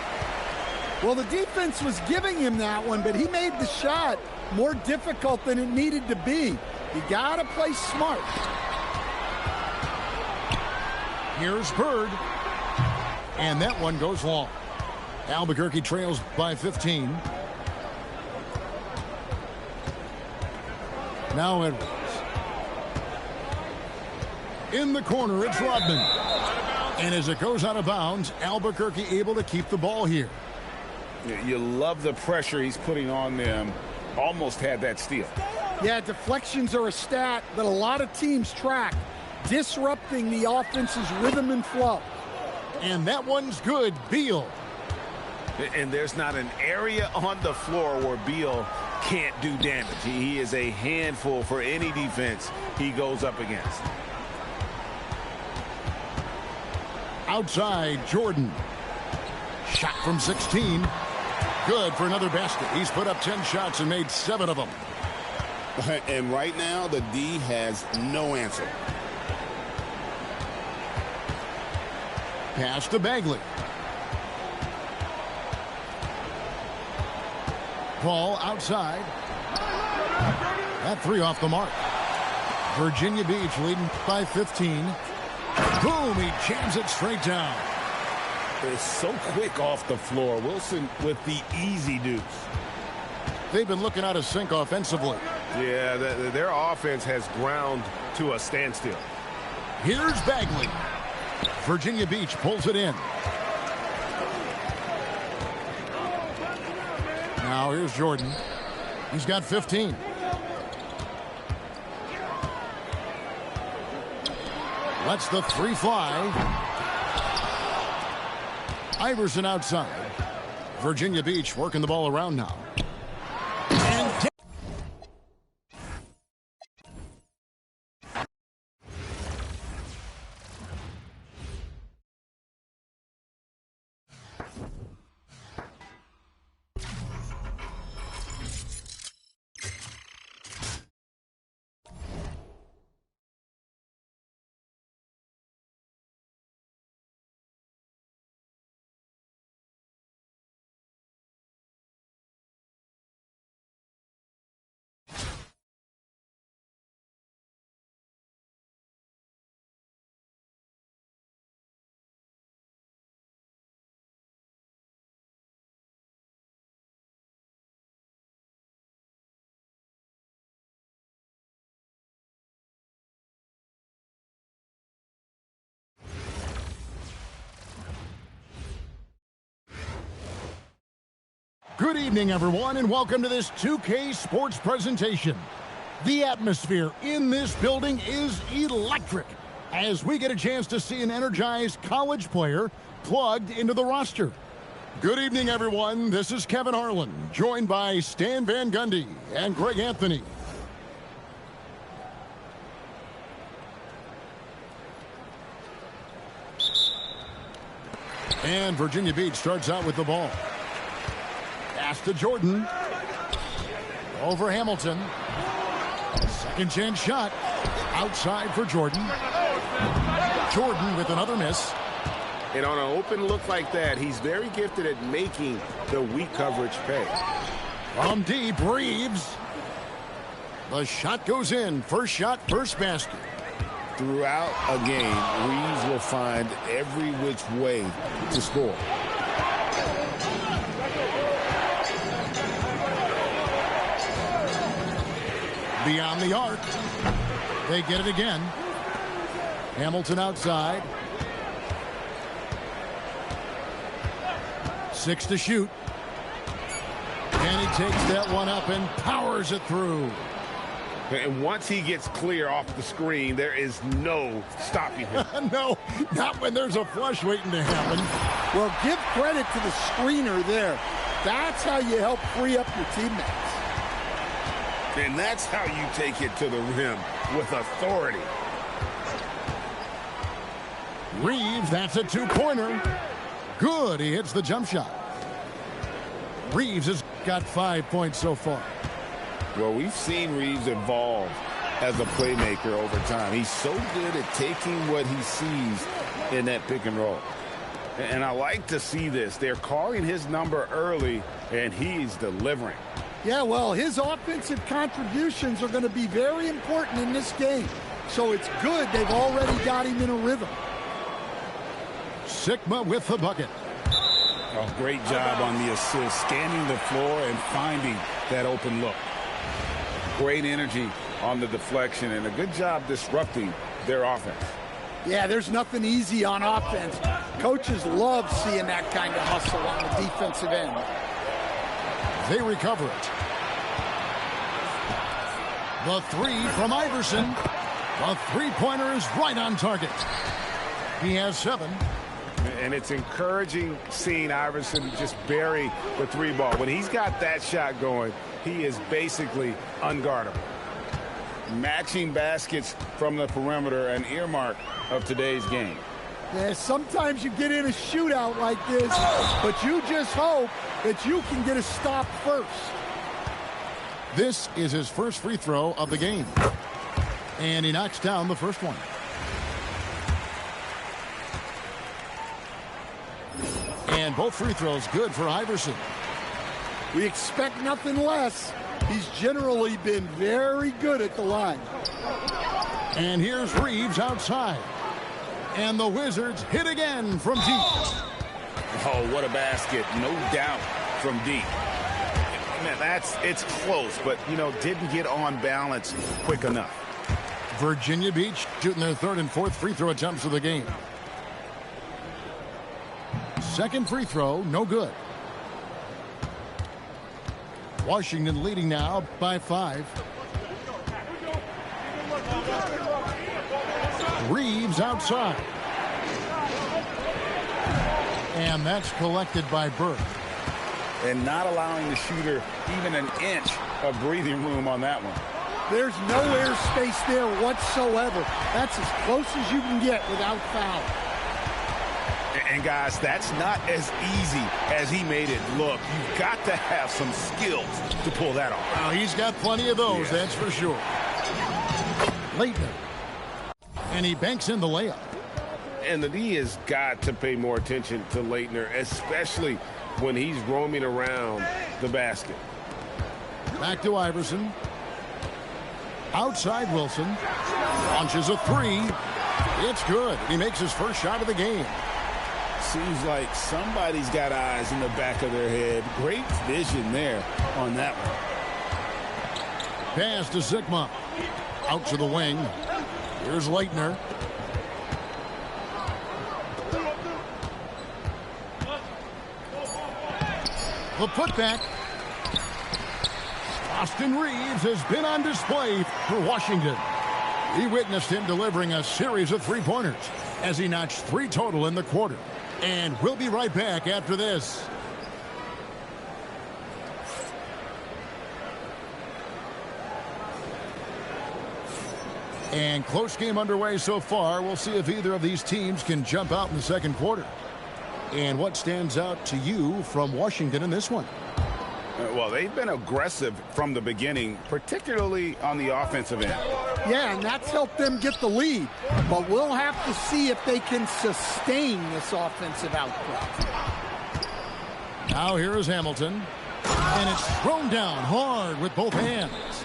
Well, the defense was giving him that one, but he made the shot more difficult than it needed to be. You got to play smart.
Here's Bird. And that one goes long. Albuquerque trails by 15. Now Edwards. In the corner, it's Rodman. And as it goes out of bounds, Albuquerque able to keep the ball here.
You love the pressure he's putting on them. Almost had that steal.
Yeah, deflections are a stat that a lot of teams track, disrupting the offense's rhythm and flow.
And that one's good. Beal.
And there's not an area on the floor where Beal can't do damage. He is a handful for any defense he goes up against.
Outside, Jordan. Shot from 16. Good for another basket. He's put up 10 shots and made 7 of them.
And right now, the D has no answer.
Pass to Bagley. Paul outside. That 3 off the mark. Virginia Beach leading by 15. Boom, he jams it straight down.
It's so quick off the floor. Wilson with the easy deuce.
They've been looking out of sync offensively.
Yeah, their offense has ground to a standstill.
Here's Bagley. Virginia Beach pulls it in. Now here's Jordan. He's got 15. Lets the 3 fly. Iverson outside. Virginia Beach working the ball around now. And good evening, everyone, and welcome to this 2K Sports presentation. The atmosphere in this building is electric as we get a chance to see an energized college player plugged into the roster. Good evening, everyone. This is Kevin Harlan, joined by Stan Van Gundy and Greg Anthony. And Virginia Beach starts out with the ball. Pass to Jordan. Over Hamilton. Second chance shot. Outside for Jordan. Jordan with another miss.
And on an open look like that, he's very gifted at making the weak coverage pay.
From deep, Reeves. The shot goes in. First shot, first basket.
Throughout a game, Reeves will find every which way to score.
Beyond the arc. They get it again. Hamilton outside. 6 to shoot. And he takes that one up and powers it through.
And once he gets clear off the screen, there is no stopping him.
No, not when there's a flush waiting to happen.
Well, give credit to the screener there. That's how you help free up your teammates.
And that's how you take it to the rim with authority.
Reeves, that's a two-pointer. Good, he hits the jump shot. Reeves has got 5 points so far.
Well, we've seen Reeves evolve as a playmaker over time. He's so good at taking what he sees in that pick and roll. And I like to see this. They're calling his number early, and he's delivering.
Yeah, well, his offensive contributions are going to be very important in this game. So it's good they've already got him in a rhythm.
Sigma with the bucket.
Oh, great job on the assist, scanning the floor and finding that open look. Great energy on the deflection and a good job disrupting their offense.
Yeah, there's nothing easy on offense. Coaches love seeing that kind of hustle on the defensive end.
They recover it. The three from Iverson. The three-pointer is right on target. He has 7.
And it's encouraging seeing Iverson just bury the three ball. When he's got that shot going, he is basically unguardable.
Matching baskets from the perimeter, an earmark of today's game.
Yeah, sometimes you get in a shootout like this, but you just hope that you can get a stop first.
This is his first free throw of the game. And he knocks down the first one. And both free throws good for Iverson.
We expect nothing less. He's generally been very good at the line.
And here's Reeves outside. And the Wizards hit again from deep.
Oh, what a basket. No doubt from deep.
Man, it's close, but, didn't get on balance quick enough.
Virginia Beach shooting their third and fourth free throw attempts of the game. Second free throw, no good. Washington leading now by 5. Reeves outside. And that's collected by Burke.
And not allowing the shooter even an inch of breathing room on that one.
There's no air space there whatsoever. That's as close as you can get without foul.
And, guys, that's not as easy as he made it look. You've got to have some skills to pull that off.
Well, he's got plenty of those, that's for sure. Leitner. And he banks in the layup.
And the D has got to pay more attention to Leitner, especially when he's roaming around the basket.
Back to Iverson. Outside Wilson. Launches a 3. It's good. He makes his first shot of the game.
Seems like somebody's got eyes in the back of their head. Great vision there on that one.
Pass to Sigma. Out to the wing. Here's Leitner. The putback. Austin Reeves has been on display for Washington. He witnessed him delivering a series of three-pointers as he notched 3 total in the quarter. And we'll be right back after this. And close game underway so far. We'll see if either of these teams can jump out in the second quarter. And what stands out to you from Washington in this one?
Well, they've been aggressive from the beginning, particularly on the offensive end.
Yeah, and that's helped them get the lead. But we'll have to see if they can sustain this offensive output.
Now here is Hamilton. And it's thrown down hard with both hands.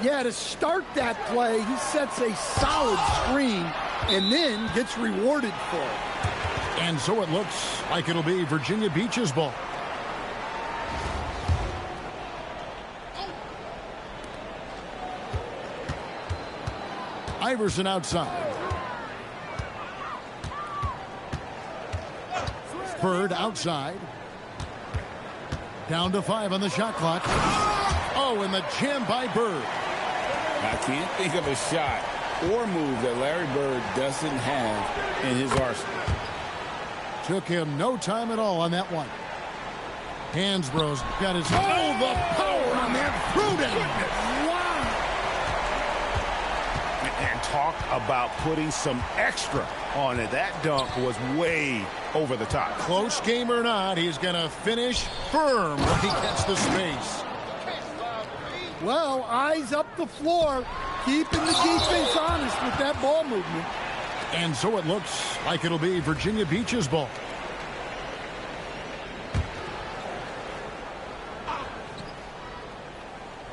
Yeah, to start that play, he sets a solid screen and then gets rewarded for it.
And so it looks like it'll be Virginia Beach's ball. Iverson outside. Bird outside. Down to 5 on the shot clock. Oh, and the jam by Bird.
I can't think of a shot or move that Larry Bird doesn't have in his arsenal.
Took him no time at all on that one. Hansbrough's got his... Oh, the power on that. Pruden.
Wow. And talk about putting some extra on it. That dunk was way over the top.
Close game or not, he's going to finish firm when he gets the space.
Well, eyes up the floor, keeping the defense honest with that ball movement.
And so it looks like it'll be Virginia Beach's ball.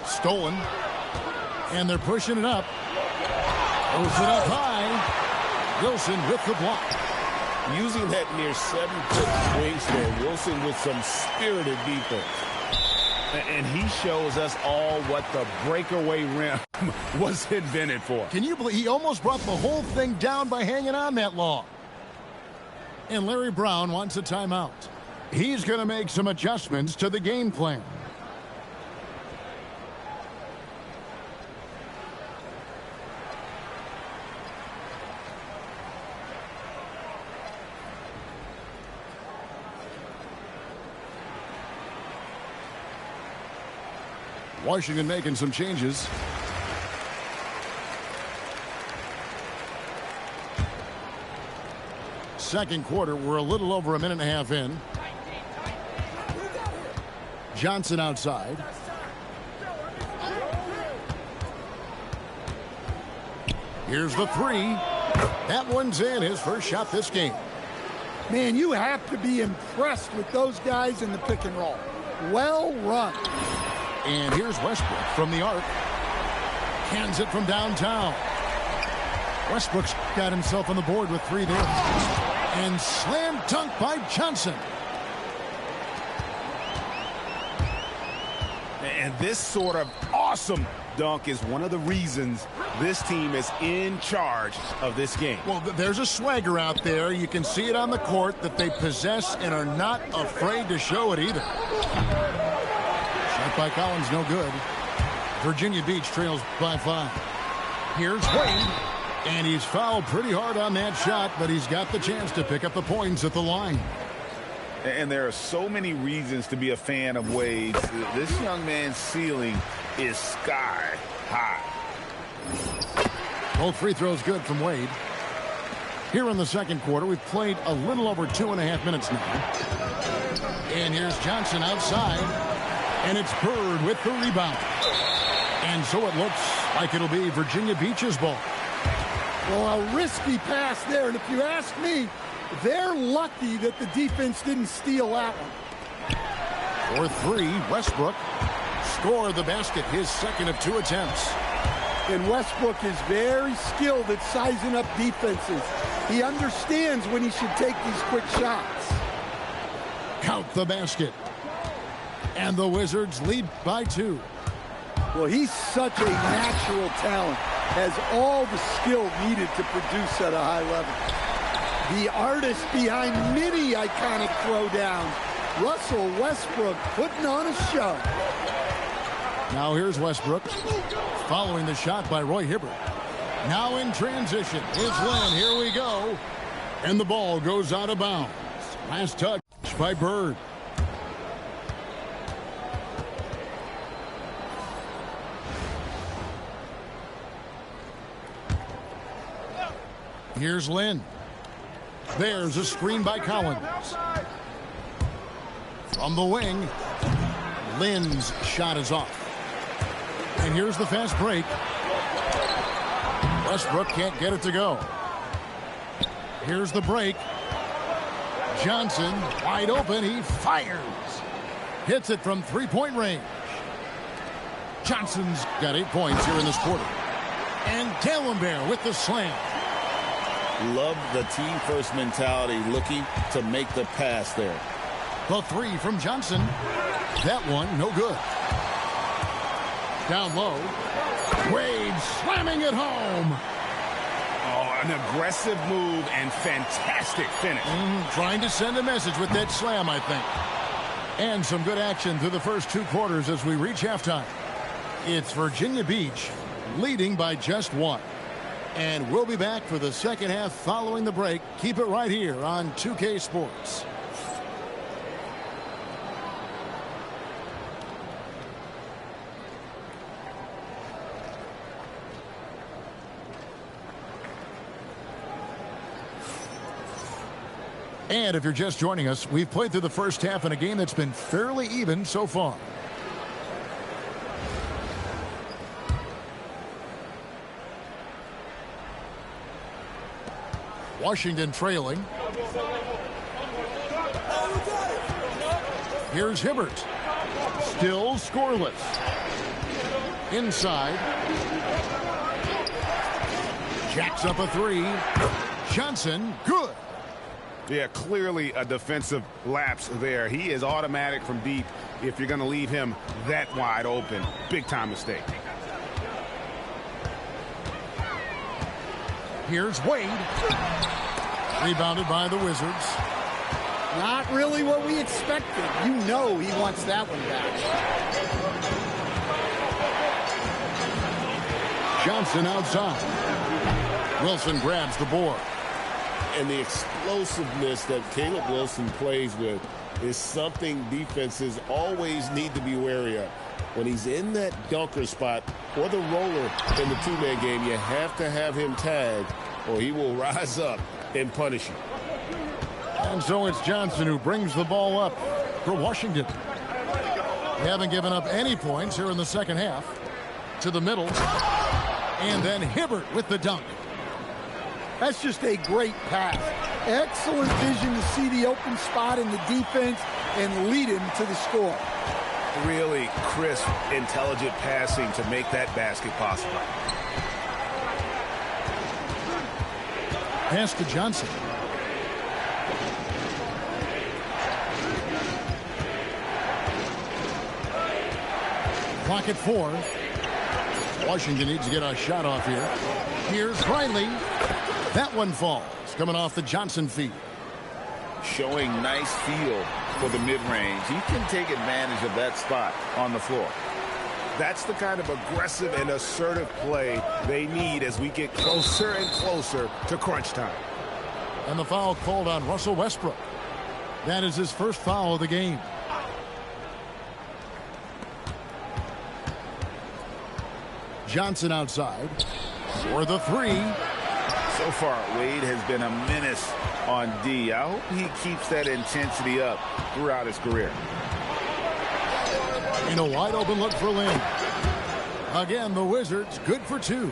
Stolen. And they're pushing it up. Goes it up high. Wilson with the block.
Using that near 7-foot wingspan, Wilson with some spirited defense.
And he shows us all what the breakaway rim was invented for.
Can you believe he almost brought the whole thing down by hanging on that long? And Larry Brown wants a timeout. He's going to make some adjustments to the game plan. Washington making some changes. Second quarter, we're a little over a minute and a half in. Johnson outside. Here's the three. That one's in, his first shot this game.
Man, you have to be impressed with those guys in the pick and roll. Well run.
And here's Westbrook from the arc. Hands it from downtown. Westbrook's got himself on the board with 3 there. And slam dunk by Johnson.
And this sort of awesome dunk is one of the reasons this team is in charge of this game.
Well, there's a swagger out there. You can see it on the court that they possess and are not afraid to show it either. Shot by Collins, no good. Virginia Beach trails by 5. Here's Wade. And he's fouled pretty hard on that shot, but he's got the chance to pick up the points at the line.
And there are so many reasons to be a fan of Wade's. This young man's ceiling is sky high.
Both free throws good from Wade. Here in the second quarter, we've played a little over 2.5 minutes now. And here's Johnson outside. And it's Bird with the rebound. And so it looks like it'll be Virginia Beach's ball.
Well, a risky pass there. And if you ask me, they're lucky that the defense didn't steal that one.
For 3, Westbrook scored the basket, his second of 2 attempts.
And Westbrook is very skilled at sizing up defenses. He understands when he should take these quick shots.
Count the basket. And the Wizards lead by 2.
Well, he's such a natural talent. Has all the skill needed to produce at a high level. The artist behind many iconic throwdowns, Russell Westbrook, putting on a show.
Now here's Westbrook, following the shot by Roy Hibbert. Now in transition is Lynn. Here we go. And the ball goes out of bounds. Last touch by Bird. Here's Lynn. There's a screen by Collins. From the wing, Lynn's shot is off. And here's the fast break. Westbrook can't get it to go. Here's the break. Johnson wide open. He fires. Hits it from 3-point range. Johnson's got 8 points here in this quarter. And D'Alembert with the slam.
Love the team-first mentality, looking to make the pass there.
The 3 from Johnson. That one, no good. Down low. Wade slamming it home.
Oh, an aggressive move and fantastic finish.
Trying to send a message with that slam, I think. And some good action through the first 2 quarters as we reach halftime. It's Virginia Beach leading by just 1. And we'll be back for the second half following the break. Keep it right here on 2K Sports. And if you're just joining us, we've played through the first half in a game that's been fairly even so far. Washington trailing. Here's Hibbert. Still scoreless. Inside. Jacks up a 3. Johnson, good.
Yeah, clearly a defensive lapse there. He is automatic from deep if you're going to leave him that wide open. Big time mistake.
Here's Wade. Rebounded by the Wizards.
Not really what we expected. You know he wants that one back.
Johnson outside. Wilson grabs the board.
And the explosiveness that Caleb Wilson plays with is something defenses always need to be wary of. When he's in that dunker spot or the roller in the two-man game, you have to have him tagged or he will rise up and punish you.
And so it's Johnson who brings the ball up for Washington. They haven't given up any points here in the second half. To the middle. And then Hibbert with the dunk.
That's just a great pass. Excellent vision to see the open spot in the defense and lead him to the score.
Really crisp, intelligent passing to make that basket possible.
Pass to Johnson. Clock at 4. Washington needs to get a shot off here. Here's Riley. That one falls, coming off the Johnson feed.
Showing nice feel for the mid-range. He can take advantage of that spot on the floor.
That's the kind of aggressive and assertive play they need as we get closer and closer to crunch time.
And the foul called on Russell Westbrook. That is his first foul of the game. Johnson outside for the 3.
So far, Wade has been a menace on D. I hope he keeps that intensity up throughout his career.
In a wide open look for Lynn. Again, the Wizards good for 2.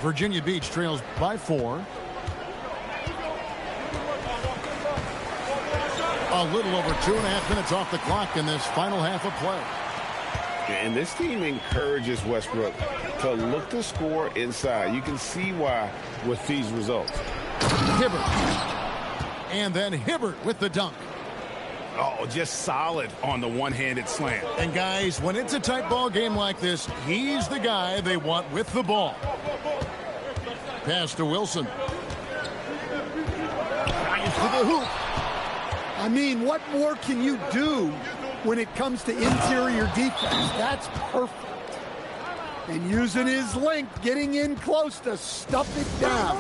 Virginia Beach trails by 4. A little over 2.5 minutes off the clock in this final half of play.
And this team encourages Westbrook to look to score inside. You can see why with these results.
Hibbert. And then Hibbert with the dunk.
Oh, just solid on the one-handed slam.
And guys, when it's a tight ball game like this, he's the guy they want with the ball. Pass to Wilson. Drives to the hoop.
I mean, what more can you do when it comes to interior defense? That's perfect. And using his length, getting in close to stuff it down.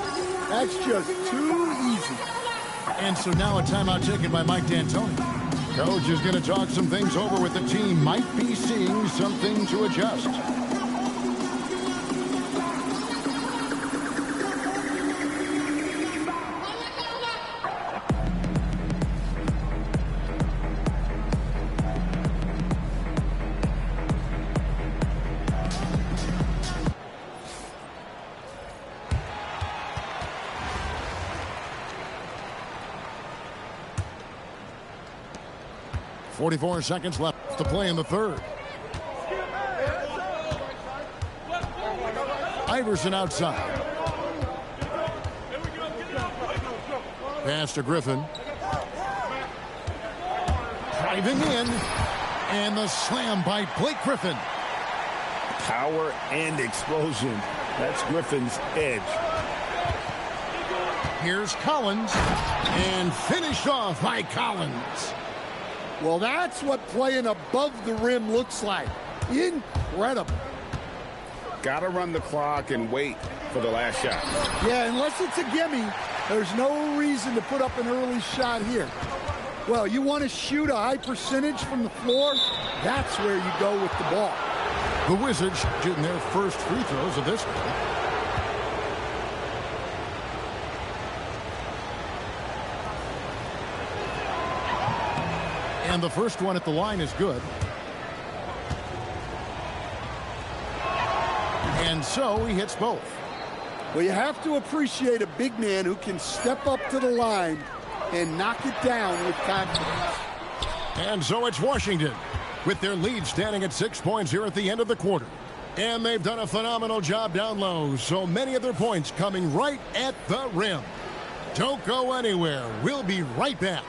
That's just too easy.
And so now a timeout taken by Mike D'Antoni. Coach is going to talk some things over with the team. Might be seeing something to adjust. .44 seconds left to play in the third. Iverson outside. Pass to Griffin. Driving in. And the slam by Blake Griffin.
Power and explosion. That's Griffin's edge.
Here's Collins, and finished off by Collins.
Well, that's what playing above the rim looks like. Incredible.
Got to run the clock and wait for the last shot.
Yeah, unless it's a gimme, there's no reason to put up an early shot here. Well, you want to shoot a high percentage from the floor, that's where you go with the ball.
The Wizards shooting their first free throws of this one. And the first one at the line is good. And so he hits both.
Well, you have to appreciate a big man who can step up to the line and knock it down with confidence.
And so it's Washington with their lead standing at 6 points here at the end of the quarter. And they've done a phenomenal job down low. So many of their points coming right at the rim. Don't go anywhere. We'll be right back.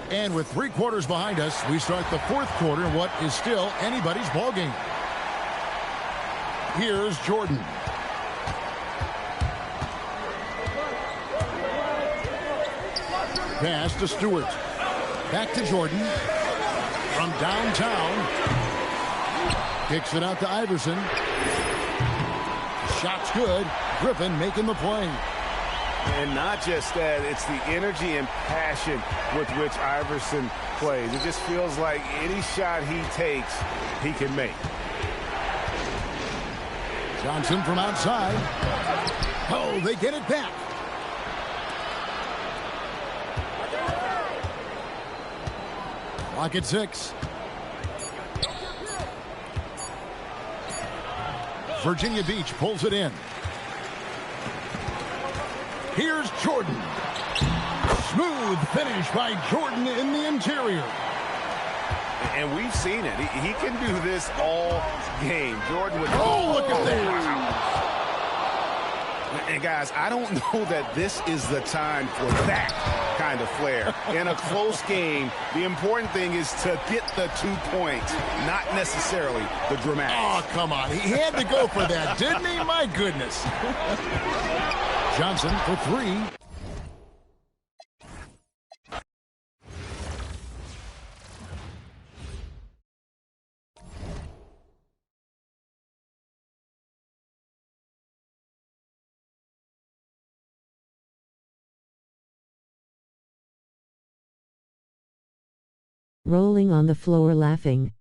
And with 3 quarters behind us, we start the fourth quarter in what is still anybody's ball game. Here's Jordan. Pass to Stewart. Back to Jordan. From downtown. Kicks it out to Iverson. Shot's good. Griffin making the play.
And not just that, it's the energy and passion with which Iverson plays. It just feels like any shot he takes, he can make.
Johnson from outside. Oh, they get it back. Clock at 6. Virginia Beach pulls it in. Here's Jordan. Smooth finish by Jordan in the interior.
And we've seen it. He can do this all game. Jordan with...
Oh, look at that.
And guys, I don't know that this is the time for that kind of flair. In a close game, the important thing is to get the 2 points, not necessarily the dramatics.
Oh, come on. He had to go for that, didn't he? My goodness. Johnson for 3.
Rolling on the floor laughing.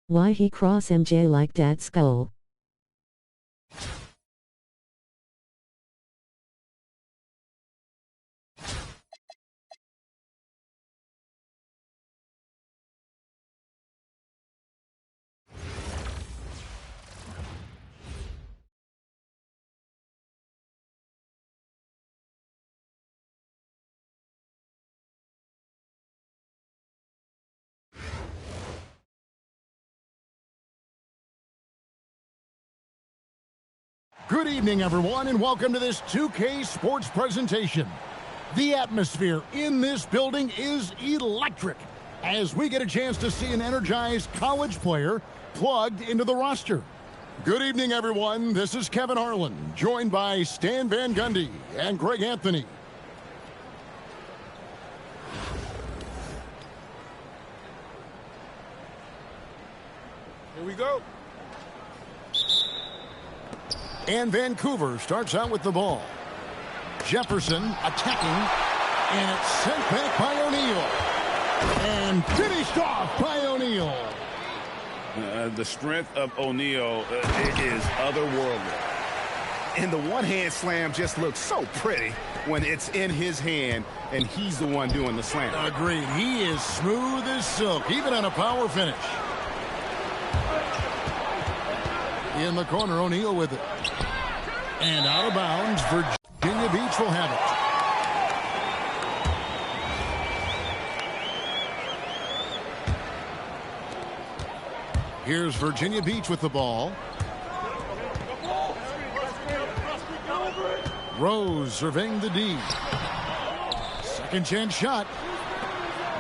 Why he cross MJ like that skull?
Good evening, everyone, and welcome to this 2K Sports presentation. The atmosphere in this building is electric as we get a chance to see an energized college player plugged into the roster. Good evening, everyone. This is Kevin Harlan, joined by Stan Van Gundy and Greg Anthony.
Here we go.
And Vancouver starts out with the ball. Jefferson attacking, and it's sent back by O'Neal. And finished off by O'Neal.
The strength of O'Neal is otherworldly.
And the one-hand slam just looks so pretty when it's in his hand and he's the one doing the slam.
Agreed. He is smooth as silk, even on a power finish. In the corner, O'Neal with it. And out of bounds, Virginia Beach will have it. Here's Virginia Beach with the ball. Rose surveying the D. Second chance shot.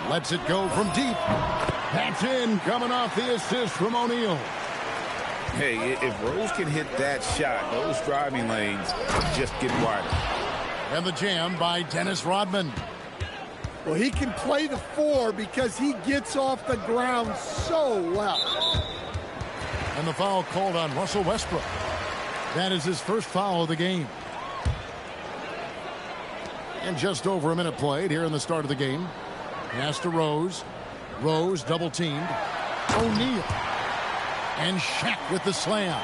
Lets it go from deep. That's in, coming off the assist from O'Neal.
Hey, if Rose can hit that shot, those driving lanes just get wider.
And the jam by Dennis Rodman.
Well, he can play the 4 because he gets off the ground so well.
And the foul called on Russell Westbrook. That is his first foul of the game. And just over a minute played here in the start of the game. Pass to Rose. Rose double teamed. O'Neal. And Shaq with the slam.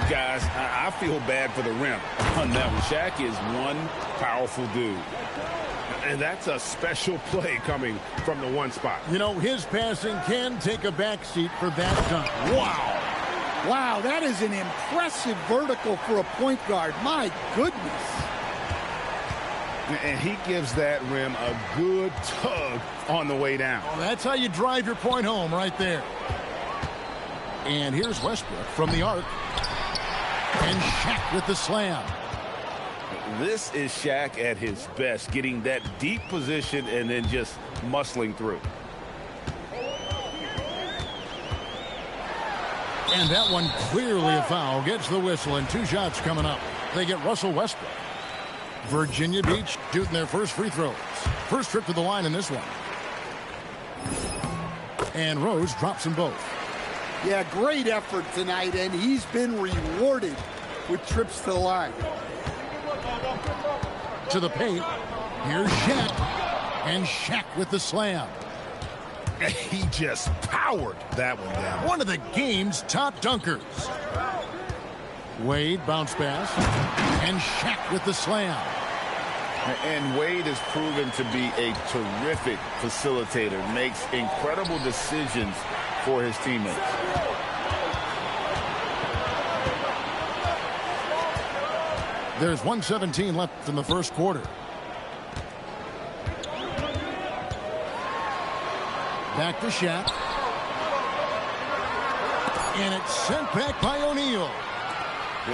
Guys, I feel bad for the rim on that one. Shaq is one powerful dude. And that's a special play coming from the one spot.
You know, his passing can take a backseat for that dunk. Wow.
Wow, that is an impressive vertical for a point guard. My goodness.
And he gives that rim a good tug on the way down.
Well, that's how you drive your point home right there. And here's Westbrook from the arc. And Shaq with the slam.
This is Shaq at his best, getting that deep position and then just muscling through.
And that one clearly a foul. Gets the whistle, and 2 shots coming up. They get Russell Westbrook. Virginia Beach shooting their first free throws. First trip to the line in this one. And Rose drops them both.
Yeah, great effort tonight, and he's been rewarded with trips to the line.
To the paint. Here's Shaq. And Shaq with the slam.
He just powered that one down.
One of the game's top dunkers. Wade bounce pass. And Shaq with the slam.
And Wade has proven to be a terrific facilitator. Makes incredible decisions for his teammates.
There's 1:17 left in the first quarter. Back to Shaq. And it's sent back by O'Neal.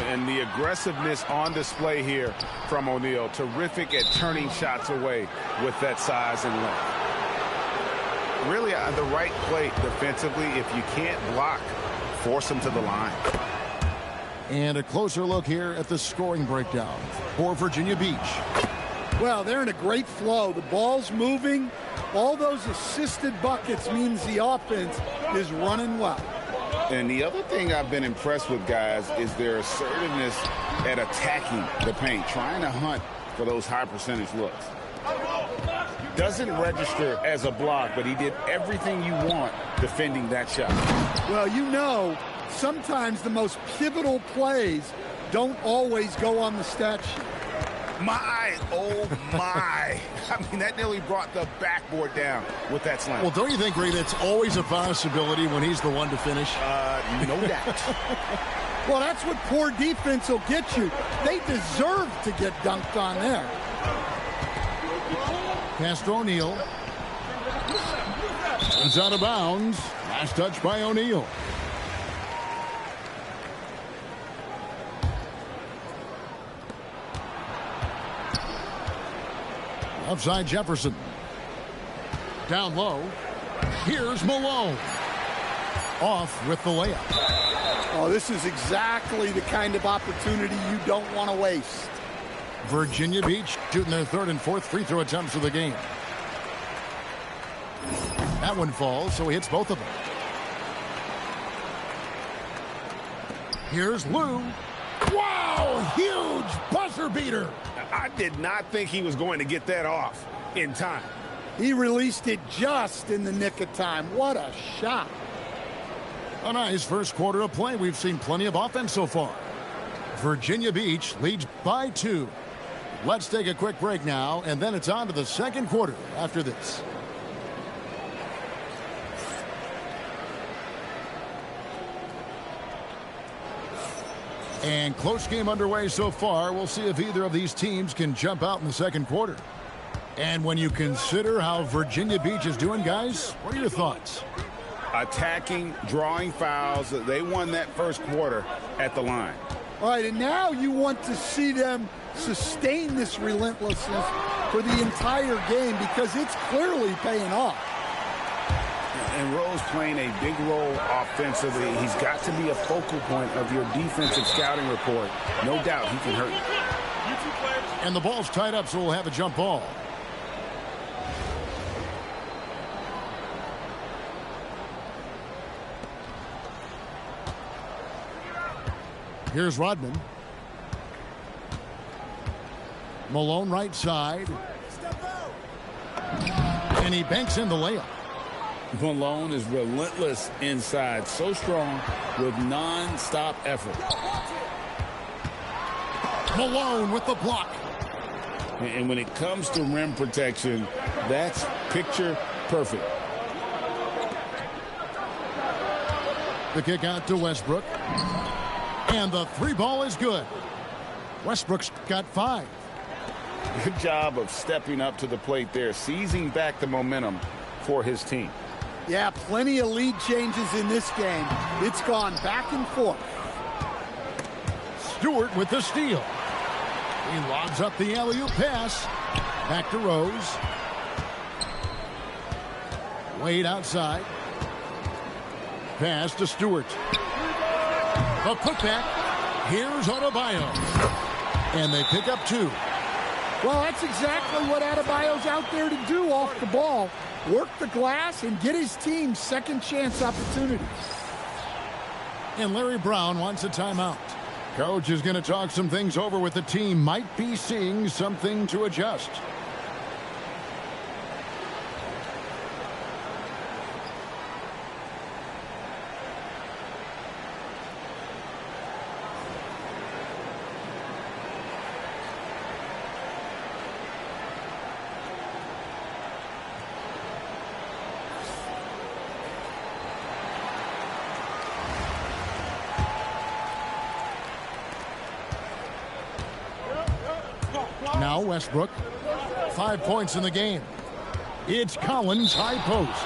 And the aggressiveness on display here from O'Neal. Terrific at turning shots away with that size and length. Really the right play defensively. If you can't block, force them to the line.
And a closer look here at the scoring breakdown for Virginia Beach.
Well, they're in a great flow. The ball's moving. All those assisted buckets means the offense is running well.
And the other thing I've been impressed with, guys, is their assertiveness at attacking the paint, trying to hunt for those high percentage looks. Doesn't register as a block, but he did everything you want defending that shot.
Well, you know, sometimes the most pivotal plays don't always go on the stat sheet.
My, oh my. I mean, that nearly brought the backboard down with that slam.
Well, don't you think, Ray, that's always a possibility when he's the one to finish?
No doubt.
Well, that's what poor defense will get you. They deserve to get dunked on there.
Pass to O'Neal. It's out of bounds. Last touch by O'Neal. Outside Jefferson. Down low. Here's Malone. Off with the layup.
Oh, this is exactly the kind of opportunity you don't want to waste.
Virginia Beach shooting their third and fourth free throw attempts of the game. That one falls, so he hits both of them. Here's Lou. Wow, huge buzzer beater.
I did not think he was going to get that off in time.
He released it just in the nick of time. What a shot.
A nice first quarter of play. We've seen plenty of offense so far. Virginia Beach leads by 2. Let's take a quick break now, and then it's on to the second quarter after this. And close game underway so far. We'll see if either of these teams can jump out in the second quarter. And when you consider how Virginia Beach is doing, guys, what are your thoughts?
attacking, drawing fouls. They won that first quarter at the line.
All right, and now you want to see them sustain this relentlessness for the entire game because it's clearly paying off.
And Rose playing a big role offensively. He's got to be a focal point of your defensive scouting report. No doubt he can hurt you.
And the ball's tied up, so we'll have a jump ball. Here's Rodman. Malone right side. And he banks in the layup.
Malone is relentless inside, so strong with non-stop effort.
Malone with the block.
And when it comes to rim protection, that's picture perfect.
The kick out to Westbrook. And the three ball is good. Westbrook's got 5.
Good job of stepping up to the plate there, seizing back the momentum for his team.
Yeah, plenty of lead changes in this game. It's gone back and forth.
Stewart with the steal. He lobs up the alley-oop pass. Back to Rose. Wade outside. Pass to Stewart. The putback. Here's Adebayo. And they pick up 2.
Well, that's exactly what Adebayo's out there to do off the ball. Work the glass and get his team second chance opportunities.
And Larry Brown wants a timeout. Coach is going to talk some things over with the team. Might be seeing something to adjust. Now Westbrook, 5 points in the game. It's Collins, high post.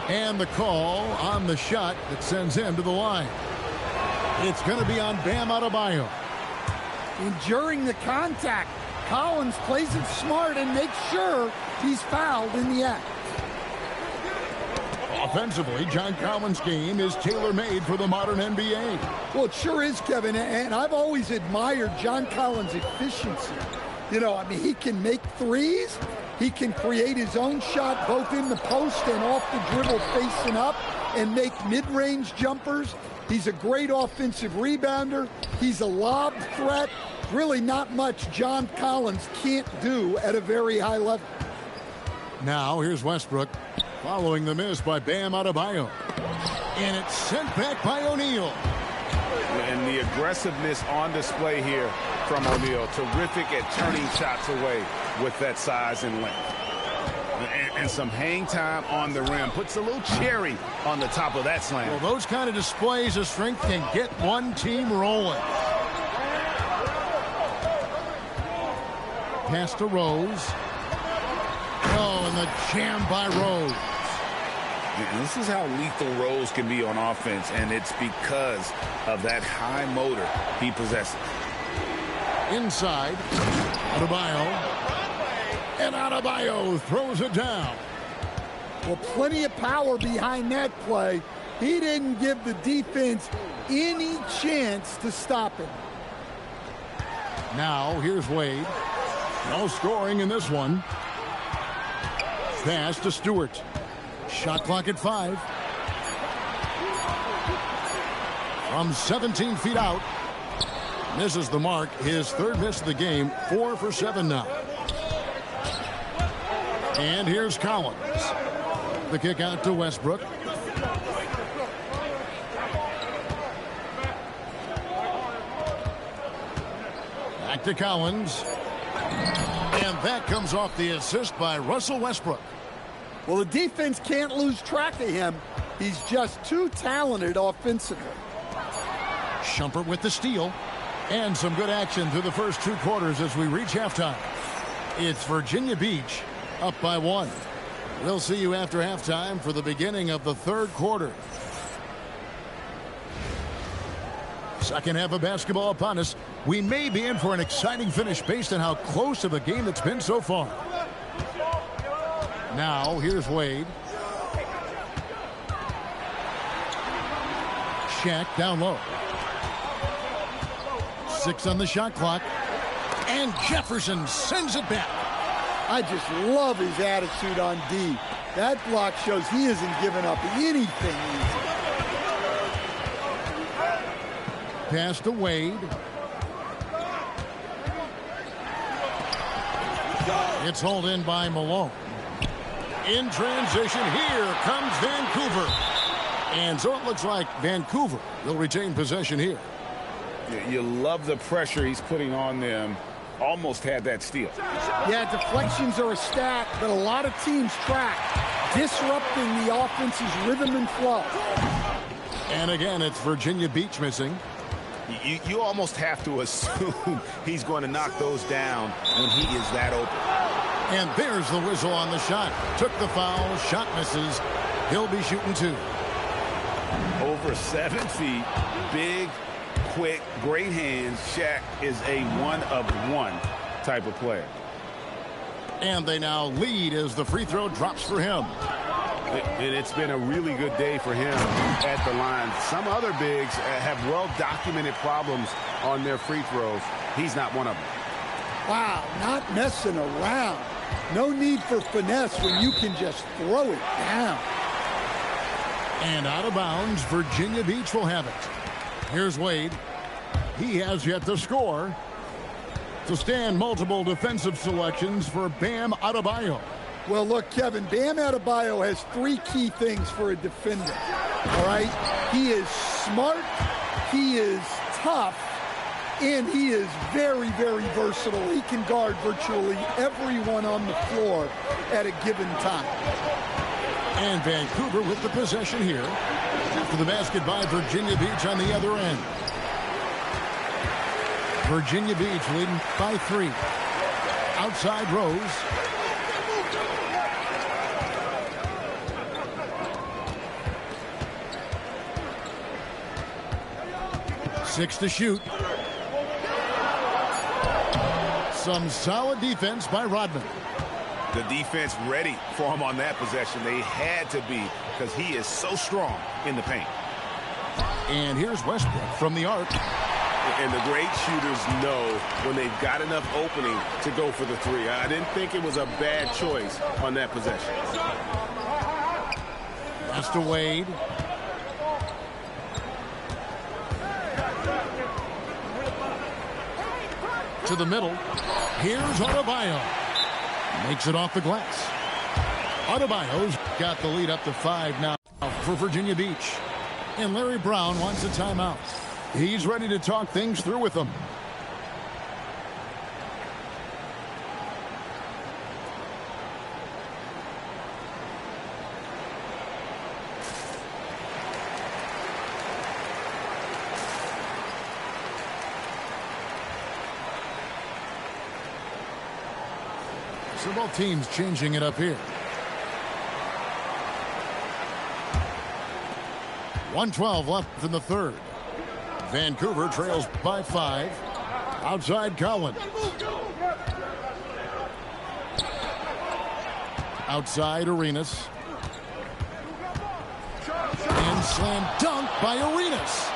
And the call on the shot that sends him to the line. It's going to be on Bam Adebayo.
Enduring the contact, Collins plays it smart and makes sure he's fouled in the act.
Offensively, John Collins' game is tailor-made for the modern NBA.
Well, it sure is, Kevin, and I've always admired John Collins' efficiency. You know, I mean, he can make threes. He can create his own shot both in the post and off the dribble facing up and make mid-range jumpers. He's a great offensive rebounder. He's a lob threat. Really not much John Collins can't do at a very high level.
Now here's Westbrook following the miss by Bam Adebayo. And it's sent back by O'Neal.
And the aggressiveness on display here from O'Neal. Terrific at turning shots away with that size and length. And some hang time on the rim. Puts a little cherry on the top of that slam.
Well, those kind of displays of strength can get one team rolling. Pass to Rose. Oh, and the jam by Rose.
And this is how lethal Rose can be on offense, and it's because of that high motor he possesses.
Inside, Adebayo. And Adebayo throws it down.
Well, plenty of power behind that play. He didn't give the defense any chance to stop him.
Now, here's Wade. No scoring in this one. Pass to Stewart. Shot clock at 5. From 17 feet out. Misses the mark. His third miss of the game. 4 for 7 now. And here's Collins. The kick out to Westbrook. Back to Collins. And that comes off the assist by Russell Westbrook.
Well, the defense can't lose track of him. He's just too talented offensively.
Shumpert with the steal. And some good action through the first 2 quarters as we reach halftime. It's Virginia Beach up by 1. We'll see you after halftime for the beginning of the third quarter. Second half of basketball upon us. We may be in for an exciting finish based on how close of a game it's been so far. Now, here's Wade. Shaq down low. 6 on the shot clock. And Jefferson sends it back.
I just love his attitude on D. That block shows he isn't giving up anything easy.
Pass to Wade. It's hauled in by Malone. In transition, here comes Vancouver. And so it looks like Vancouver will retain possession here.
You love the pressure he's putting on them. Almost had that steal.
Yeah, deflections are a stat that a lot of teams track, disrupting the offense's rhythm and flow.
And again, it's Virginia Beach missing.
You almost have to assume he's going to knock those down when he is that open.
And there's the whistle on the shot. Took the foul, shot misses. He'll be shooting 2.
Over 7 feet, big, quick, great hands. Shaq is a one-of-one type of player.
And they now lead as the free throw drops for him.
And it's been a really good day for him at the line. Some other bigs have well-documented problems on their free throws. He's not one of them.
Wow, not messing around. No need for finesse when you can just throw it down.
And out of bounds, Virginia Beach will have it. Here's Wade. He has yet to score. To stand, multiple defensive selections for Bam Adebayo.
Well, look, Kevin, Bam Adebayo has 3 key things for a defender, all right? He is smart, he is tough, and he is very, very versatile. He can guard virtually everyone on the floor at a given time.
And Vancouver with the possession here. After the basket by Virginia Beach on the other end. Virginia Beach leading by 3. Outside Rose. Six to shoot. Some solid defense by Rodman.
The defense ready for him on that possession. They had to be because he is so strong in the paint.
And here's Westbrook from the arc.
And the great shooters know when they've got enough opening to go for the 3. I didn't think it was a bad choice on that possession.
Pass to Wade. To the middle. Here's Adebayo. Makes it off the glass. Adebayo's got the lead up to 5 now for Virginia Beach. And Larry Brown wants a timeout. He's ready to talk things through with them. So both teams changing it up here. 1:12 left in the third. Vancouver trails by 5. Outside Collins. Outside Arenas. And slam dunk by Arenas.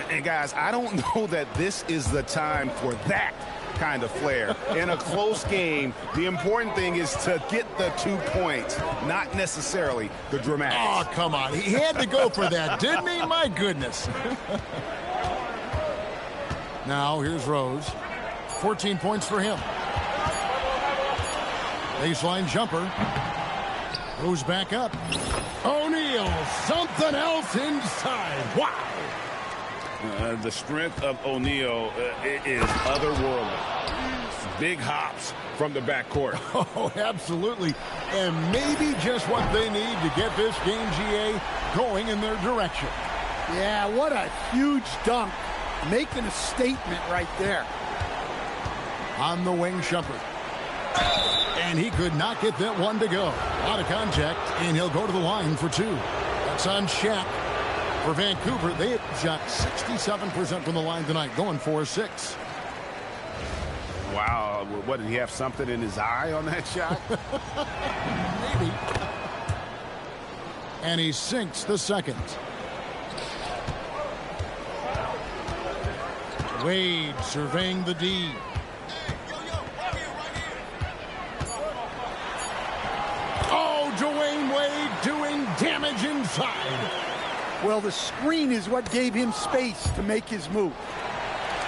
And guys, I don't know that this is the time for that kind of flair. In a close game, the important thing is to get the 2 points, not necessarily the dramatics.
Oh, come on. He had to go for that, didn't he? My goodness. Now, here's Rose. 14 points for him. Baseline jumper. Goes back up. O'Neal, something else inside. Wow.
The strength of O'Neal is otherworldly. Big hops from the backcourt.
Oh, absolutely. And maybe just what they need to get this game, GA, going in their direction.
Yeah, what a huge dunk. Making a statement right there.
On the wing, Shumpert. And he could not get that one to go. Out of contact, and he'll go to the line for two. That's on Shaq. For Vancouver, they have shot 67% from the line tonight, going 4-6.
Wow, what, did he have something in his eye on that shot?
Maybe. And he sinks the second. Wade surveying the D. Oh, Dwayne Wade doing damage inside.
Well, the screen is what gave him space to make his move.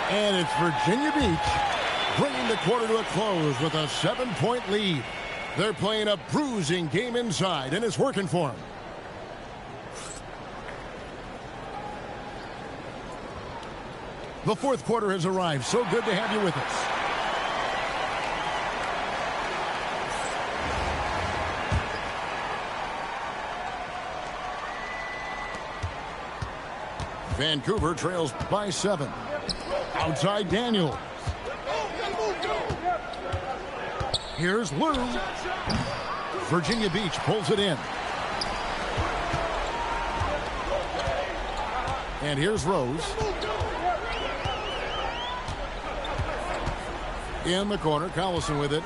And it's Virginia Beach bringing the quarter to a close with a 7-point lead. They're playing a bruising game inside, and it's working for them. The fourth quarter has arrived. So good to have you with us. Vancouver trails by 7. Outside Daniels. Here's Lou. Virginia Beach pulls it in. And here's Rose. In the corner, Collison with it.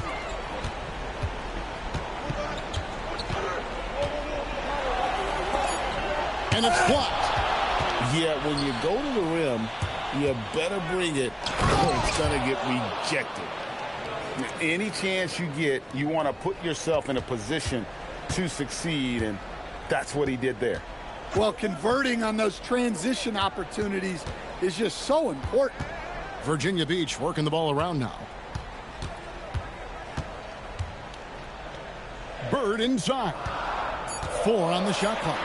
And it's blocked.
Yeah, when you go to the rim, you better bring it or it's going to get rejected.
Any chance you get, you want to put yourself in a position to succeed, and that's what he did there.
Well, converting on those transition opportunities is just so important.
Virginia Beach working the ball around now. Bird inside. 4 on the shot clock.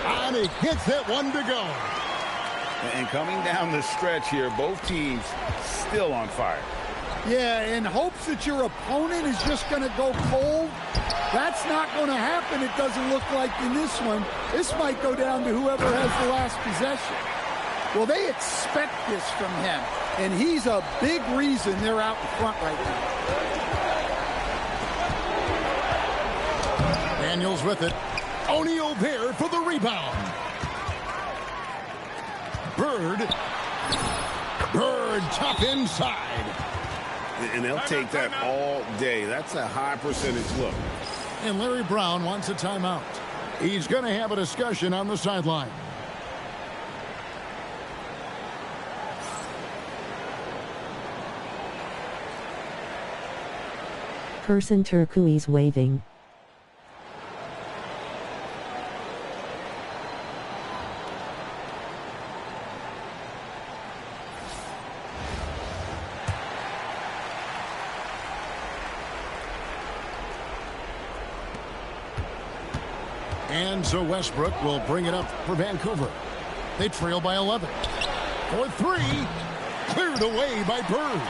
And he hits that one to go.
And coming down the stretch here, both teams still on fire.
Yeah, in hopes that your opponent is just going to go cold. That's not going to happen, it doesn't look like in this one. This might go down to whoever has the last possession. Well, they expect this from him, and he's a big reason they're out in front right now.
Daniels with it. O'Neal there for the rebound. Bird tough inside.
And they'll take that all day. That's a high percentage look.
And Larry Brown wants a timeout. He's going to have a discussion on the sideline.
Person turquoise waving.
And so Westbrook will bring it up for Vancouver. They trail by 11. For 3. Cleared away by Bird.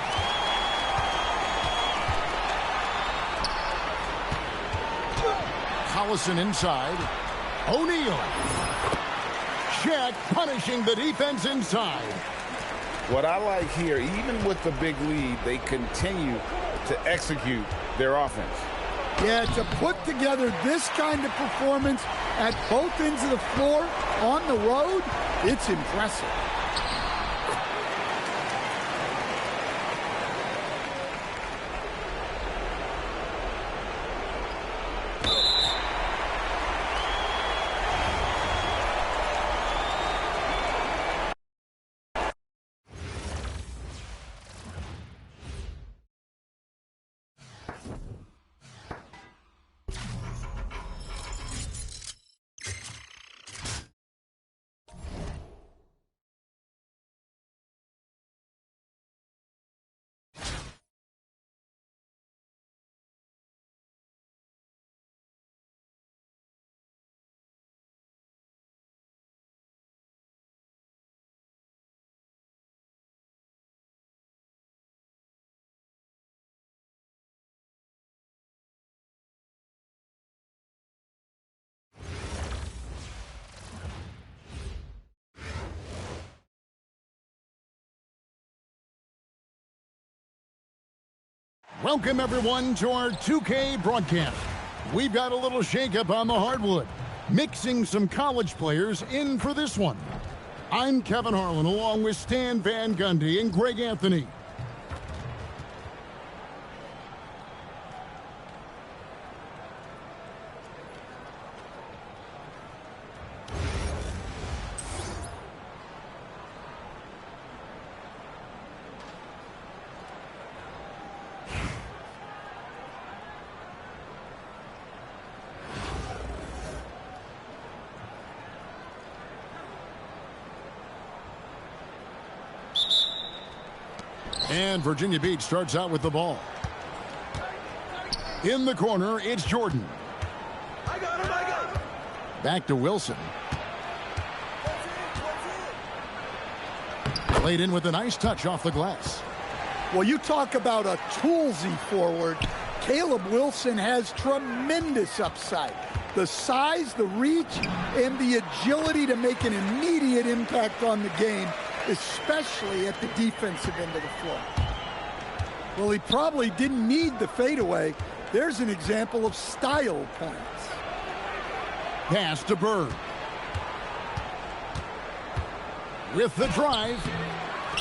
Collison inside. O'Neal. Shaq punishing the defense inside.
What I like here, even with the big lead, they continue to execute their offense.
Yeah, to put together this kind of performance at both ends of the floor on the road, it's impressive.
Welcome, everyone, to our 2K broadcast. We've got a little shakeup on the hardwood, mixing some college players in for this one. I'm Kevin Harlan, along with Stan Van Gundy and Greg Anthony. And Virginia Beach starts out with the ball. In the corner, it's Jordan.
I got him.
Back to Wilson. Played in with a nice touch off the glass.
Well, you talk about a toolsy forward. Caleb Wilson has tremendous upside. The size, the reach, and the agility to make an immediate impact on the game, especially at the defensive end of the floor. Well, he probably didn't need the fadeaway. There's an example of style points.
Pass to Bird. With the drive.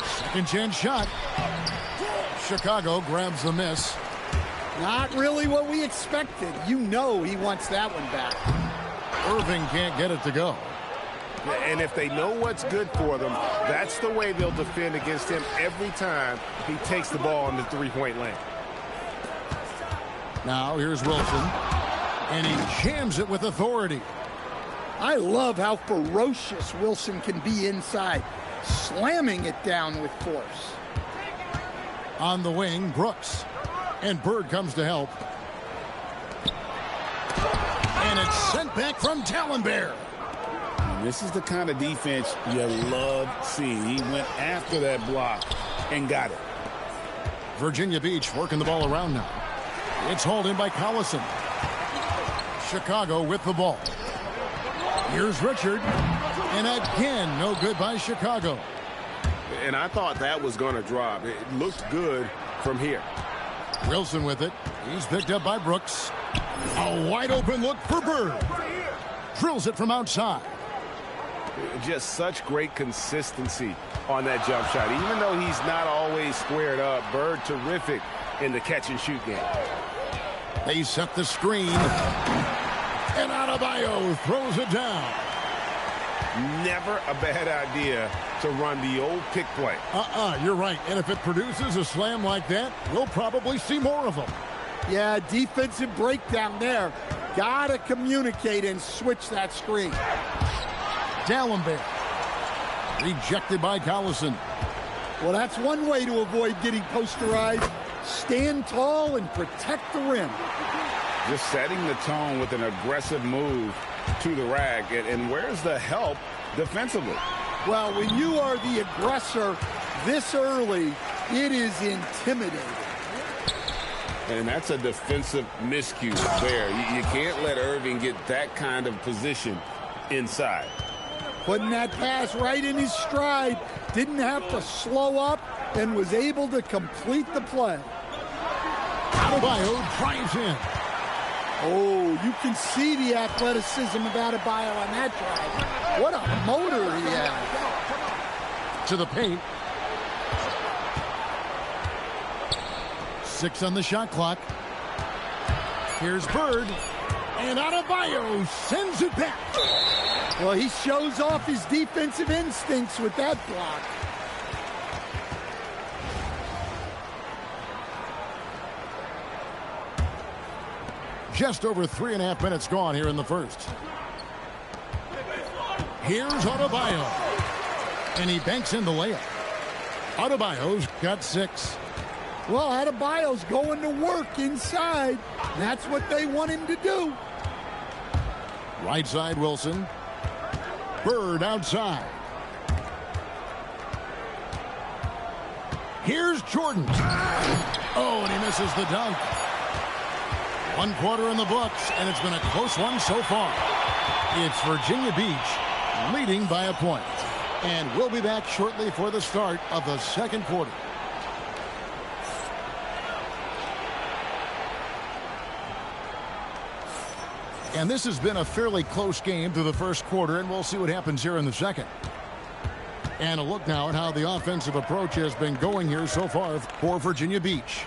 Second chance shot. Chicago grabs the miss.
Not really what we expected. You know he wants that one back.
Irving can't get it to go.
And if they know what's good for them, that's the way they'll defend against him every time he takes the ball in the three-point lane.
Now here's Wilson. And he jams it with authority.
I love how ferocious Wilson can be inside, slamming it down with force.
On the wing, Brooks. And Bird comes to help. And it's sent back from Talonbear.
This is the kind of defense you love seeing. He went after that block and got it.
Virginia Beach working the ball around now. It's hauled in by Collison. Chicago with the ball. Here's Richard. And again, no good by Chicago.
And I thought that was going to drop. It looked good from here.
Wilson with it. He's picked up by Brooks. A wide open look for Bird. Drills it from outside.
Just such great consistency on that jump shot. Even though he's not always squared up, Bird terrific in the catch-and-shoot game.
They set the screen. And Adebayo throws it down.
Never a bad idea to run the old pick play.
You're right. And if it produces a slam like that, we'll probably see more of them.
Yeah, defensive breakdown there. Gotta communicate and switch that screen.
Dallenberg. Rejected by Collison.
Well, that's one way to avoid getting posterized. Stand tall and protect the rim.
Just setting the tone with an aggressive move to the rack. And where's the help defensively?
Well, when you are the aggressor this early, it is intimidating.
And that's a defensive miscue there. You can't let Irving get that kind of position inside.
Putting that pass right in his stride. Didn't have to slow up and was able to complete the play.
Adebayo drives in.
Oh, you can see the athleticism of Adebayo on that drive. What a motor he has.
To the paint. 6 on the shot clock. Here's Bird. And Adebayo sends it back.
Well, he shows off his defensive instincts with that block.
Just over 3.5 minutes gone here in the first. Here's Adebayo. And he banks in the layup. Adebayo's got 6.
Well, Adebayo's going to work inside. That's what they want him to do.
Right side, Wilson. Bird outside. Here's Jordan. Oh, and he misses the dunk. 1 quarter in the books, and it's been a close one so far. It's Virginia Beach leading by a point. And we'll be back shortly for the start of the second quarter. And this has been a fairly close game through the first quarter, and we'll see what happens here in the second. And a look now at how the offensive approach has been going here so far for Virginia Beach.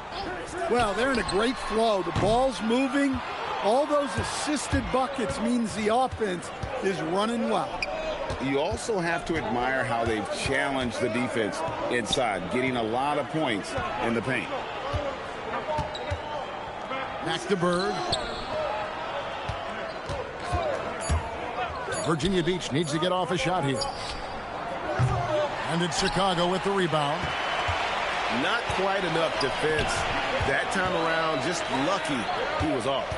Well, they're in a great flow. The ball's moving. All those assisted buckets means the offense is running well.
You also have to admire how they've challenged the defense inside, getting a lot of points in the paint.
Back to Bird. Virginia Beach needs to get off a shot here. And it's Chicago with the rebound.
Not quite enough defense that time around. Just lucky he was off.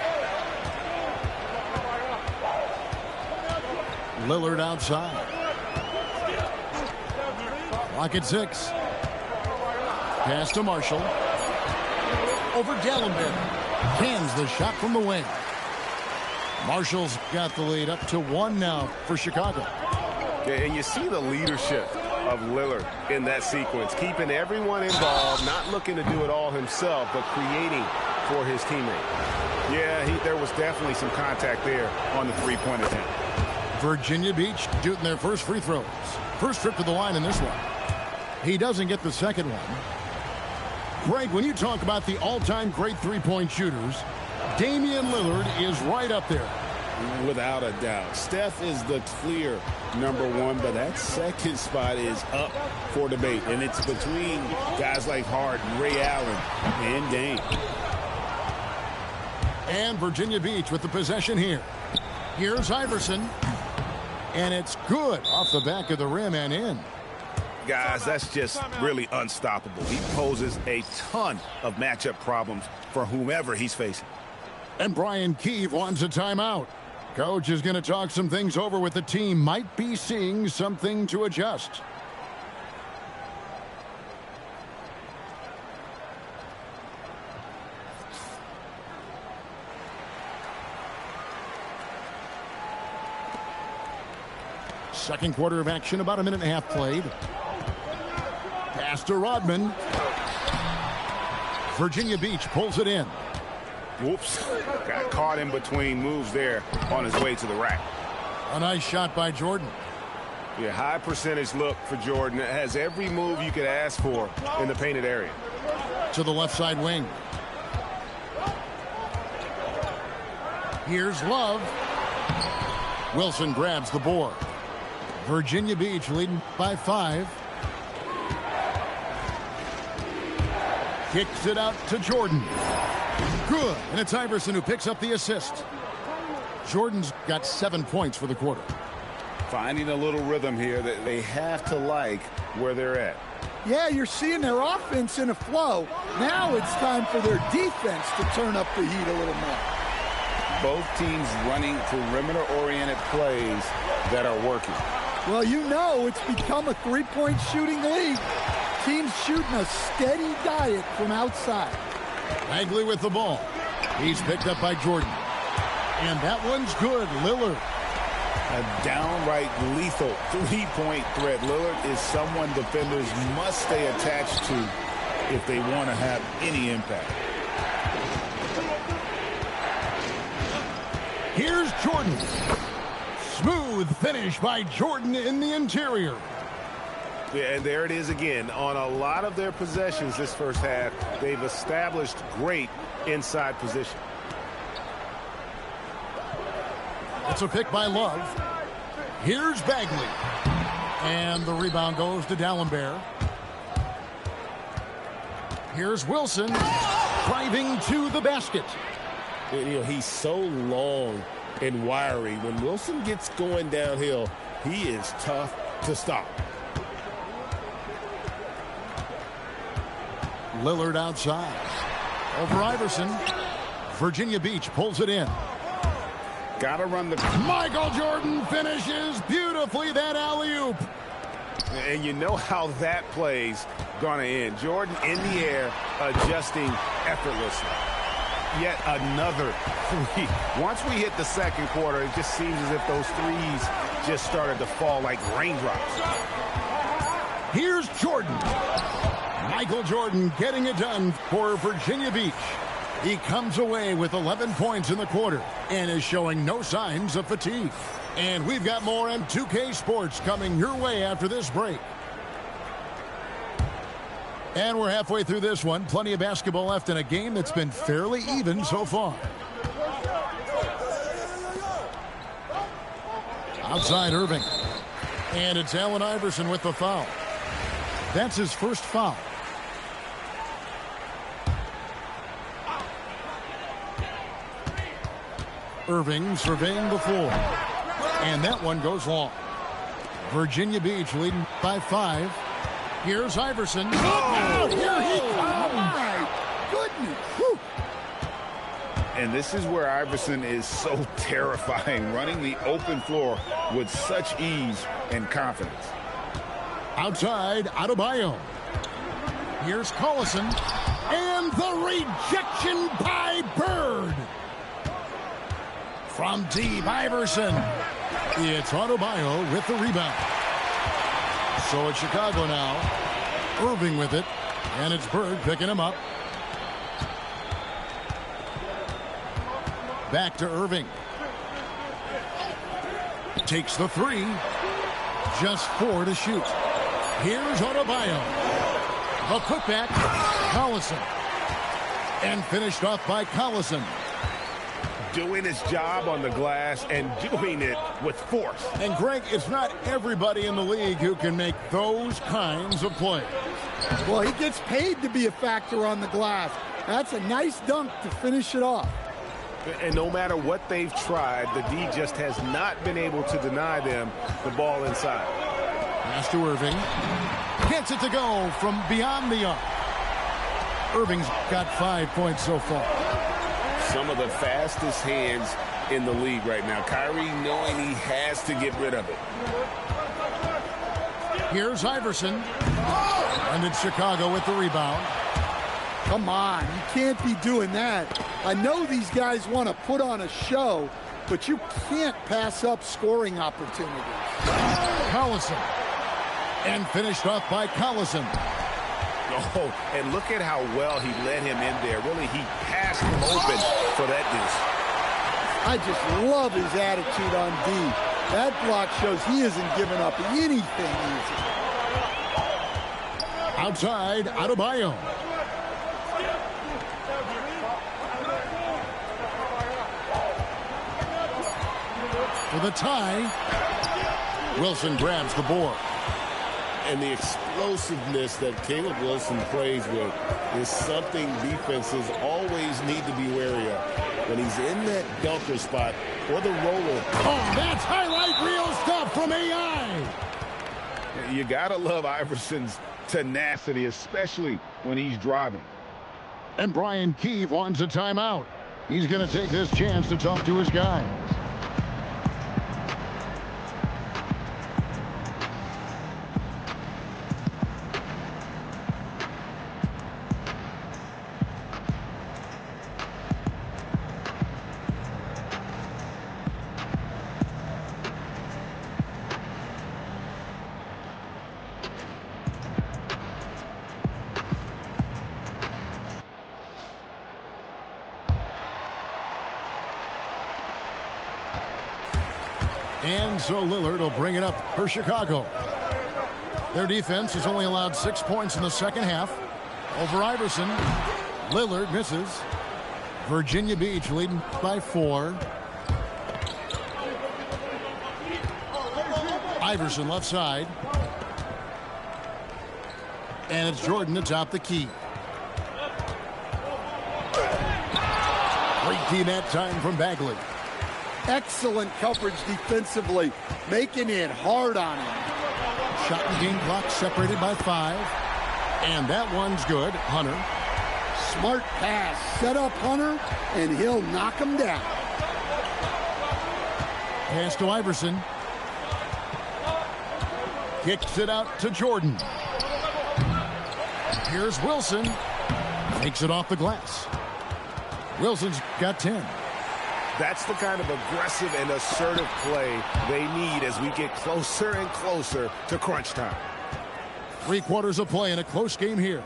Lillard outside. Clock at 6. Pass to Marshall. Over Dallenberg. Cans the shot from the wing. Marshall's got the lead up to 1 now for Chicago.
Yeah, and you see the leadership of Lillard in that sequence, keeping everyone involved, not looking to do it all himself, but creating for his teammate. Yeah, there was definitely some contact there on the three-point attempt.
Virginia Beach shooting their first free throws. First trip to the line in this one. He doesn't get the second one. Greg, when you talk about the all-time great three-point shooters, Damian Lillard is right up there.
Without a doubt. Steph is the clear #1, but that second spot is up for debate. And it's between guys like Harden, Ray Allen, and Dame.
And Virginia Beach with the possession here. Here's Iverson. And it's good off the back of the rim and in.
Guys, that's just really unstoppable. He poses a ton of matchup problems for whomever he's facing.
And Brian Keefe wants a timeout. Coach is going to talk some things over with the team. Might be seeing something to adjust. Second quarter of action, about 1.5 minutes played. Pass to Rodman. Virginia Beach pulls it in.
Whoops. Got caught in between moves there on his way to the rack.
A nice shot by Jordan.
Yeah, high percentage look for Jordan. It has every move you could ask for in the painted area.
To the left side wing. Here's Love. Wilson grabs the board. Virginia Beach leading by 5. Kicks it out to Jordan. Good. And it's Iverson who picks up the assist. Jordan's got 7 points for the quarter.
Finding a little rhythm here that they have to like where they're at.
Yeah, you're seeing their offense in a flow. Now it's time for their defense to turn up the heat a little more.
Both teams running perimeter-oriented plays that are working.
Well, you know it's become a three-point shooting league. Teams shooting a steady diet from outside.
Bagley with the ball. He's picked up by Jordan. And that one's good. Lillard.
A downright lethal three-point threat. Lillard is someone defenders must stay attached to if they want to have any impact.
Here's Jordan. Smooth finish by Jordan in the interior.
Yeah, and there it is again. On a lot of their possessions this first half, they've established great inside position.
It's a pick by Love. Here's Bagley. And the rebound goes to Dallenberg. Here's Wilson driving to the basket.
You know, he's so long and wiry. When Wilson gets going downhill, he is tough to stop.
Lillard outside. Over Iverson. Virginia Beach pulls it in.
Got to run the...
Michael Jordan finishes beautifully that alley-oop.
And you know how that play's going to end. Jordan in the air, adjusting effortlessly. Yet another three. Once we hit the second quarter, it just seems as if those threes just started to fall like raindrops.
Here's Jordan. Michael Jordan getting it done for Virginia Beach. He comes away with 11 points in the quarter and is showing no signs of fatigue. And we've got more M2K Sports coming your way after this break. And we're halfway through this one. Plenty of basketball left in a game that's been fairly even so far. Outside Irving. And it's Allen Iverson with the foul. That's his first foul. Irving surveying the floor. And that one goes long. Virginia Beach leading by 5. Here's Iverson.
Oh, here he comes. My goodness. Whew.
And this is where Iverson is so terrifying, running the open floor with such ease and confidence.
Outside, Adebayo. Here's Collison. And the rejection by Bird. From deep, Iverson. It's Adebayo with the rebound. So it's Chicago now. Irving with it. And it's Bird picking him up. Back to Irving. Takes the 3. Just 4 to shoot. Here's Adebayo. The putback. Collison. And finished off by Collison.
Doing his job on the glass and doing it with force.
And Greg, it's not everybody in the league who can make those kinds of plays.
Well, he gets paid to be a factor on the glass. That's a nice dunk to finish it off.
And no matter what they've tried, the D just has not been able to deny them the ball inside.
Pass to Irving. Gets it to go from beyond the arc. Irving's got 5 points so far.
Some of the fastest hands in the league right now. Kyrie knowing he has to get rid of it.
Here's Iverson. And it's Chicago with the rebound.
Come on, you can't be doing that. I know these guys want to put on a show, but you can't pass up scoring opportunities.
Collison. And finished off by Collison.
Oh, and look at how well he let him in there. Really, he passed him open for that deuce.
I just love his attitude on D. That block shows he isn't giving up anything easy.
Outside, Adebayo. For the tie, Wilson grabs the board.
And the explosiveness that Caleb Wilson plays with is something defenses always need to be wary of. When he's in that dunker spot or the roller.
Oh, that's highlight reel stuff from AI.
You got to love Iverson's tenacity, especially when he's driving.
And Brian Keefe wants a timeout. He's going to take this chance to talk to his guys. And so Lillard will bring it up for Chicago. Their defense has only allowed 6 points in the second half. Over Iverson. Lillard misses. Virginia Beach leading by 4. Iverson left side. And it's Jordan to top the key. Great key that time from Bagley.
Excellent coverage defensively, making it hard on him.
Shot and game clock separated by 5. And that one's good. Hunter.
Smart pass. Set up Hunter, and he'll knock him down.
Pass to Iverson. Kicks it out to Jordan. Here's Wilson. Takes it off the glass. Wilson's got 10.
That's the kind of aggressive and assertive play they need as we get closer and closer to crunch time.
3 quarters of play in a close game here.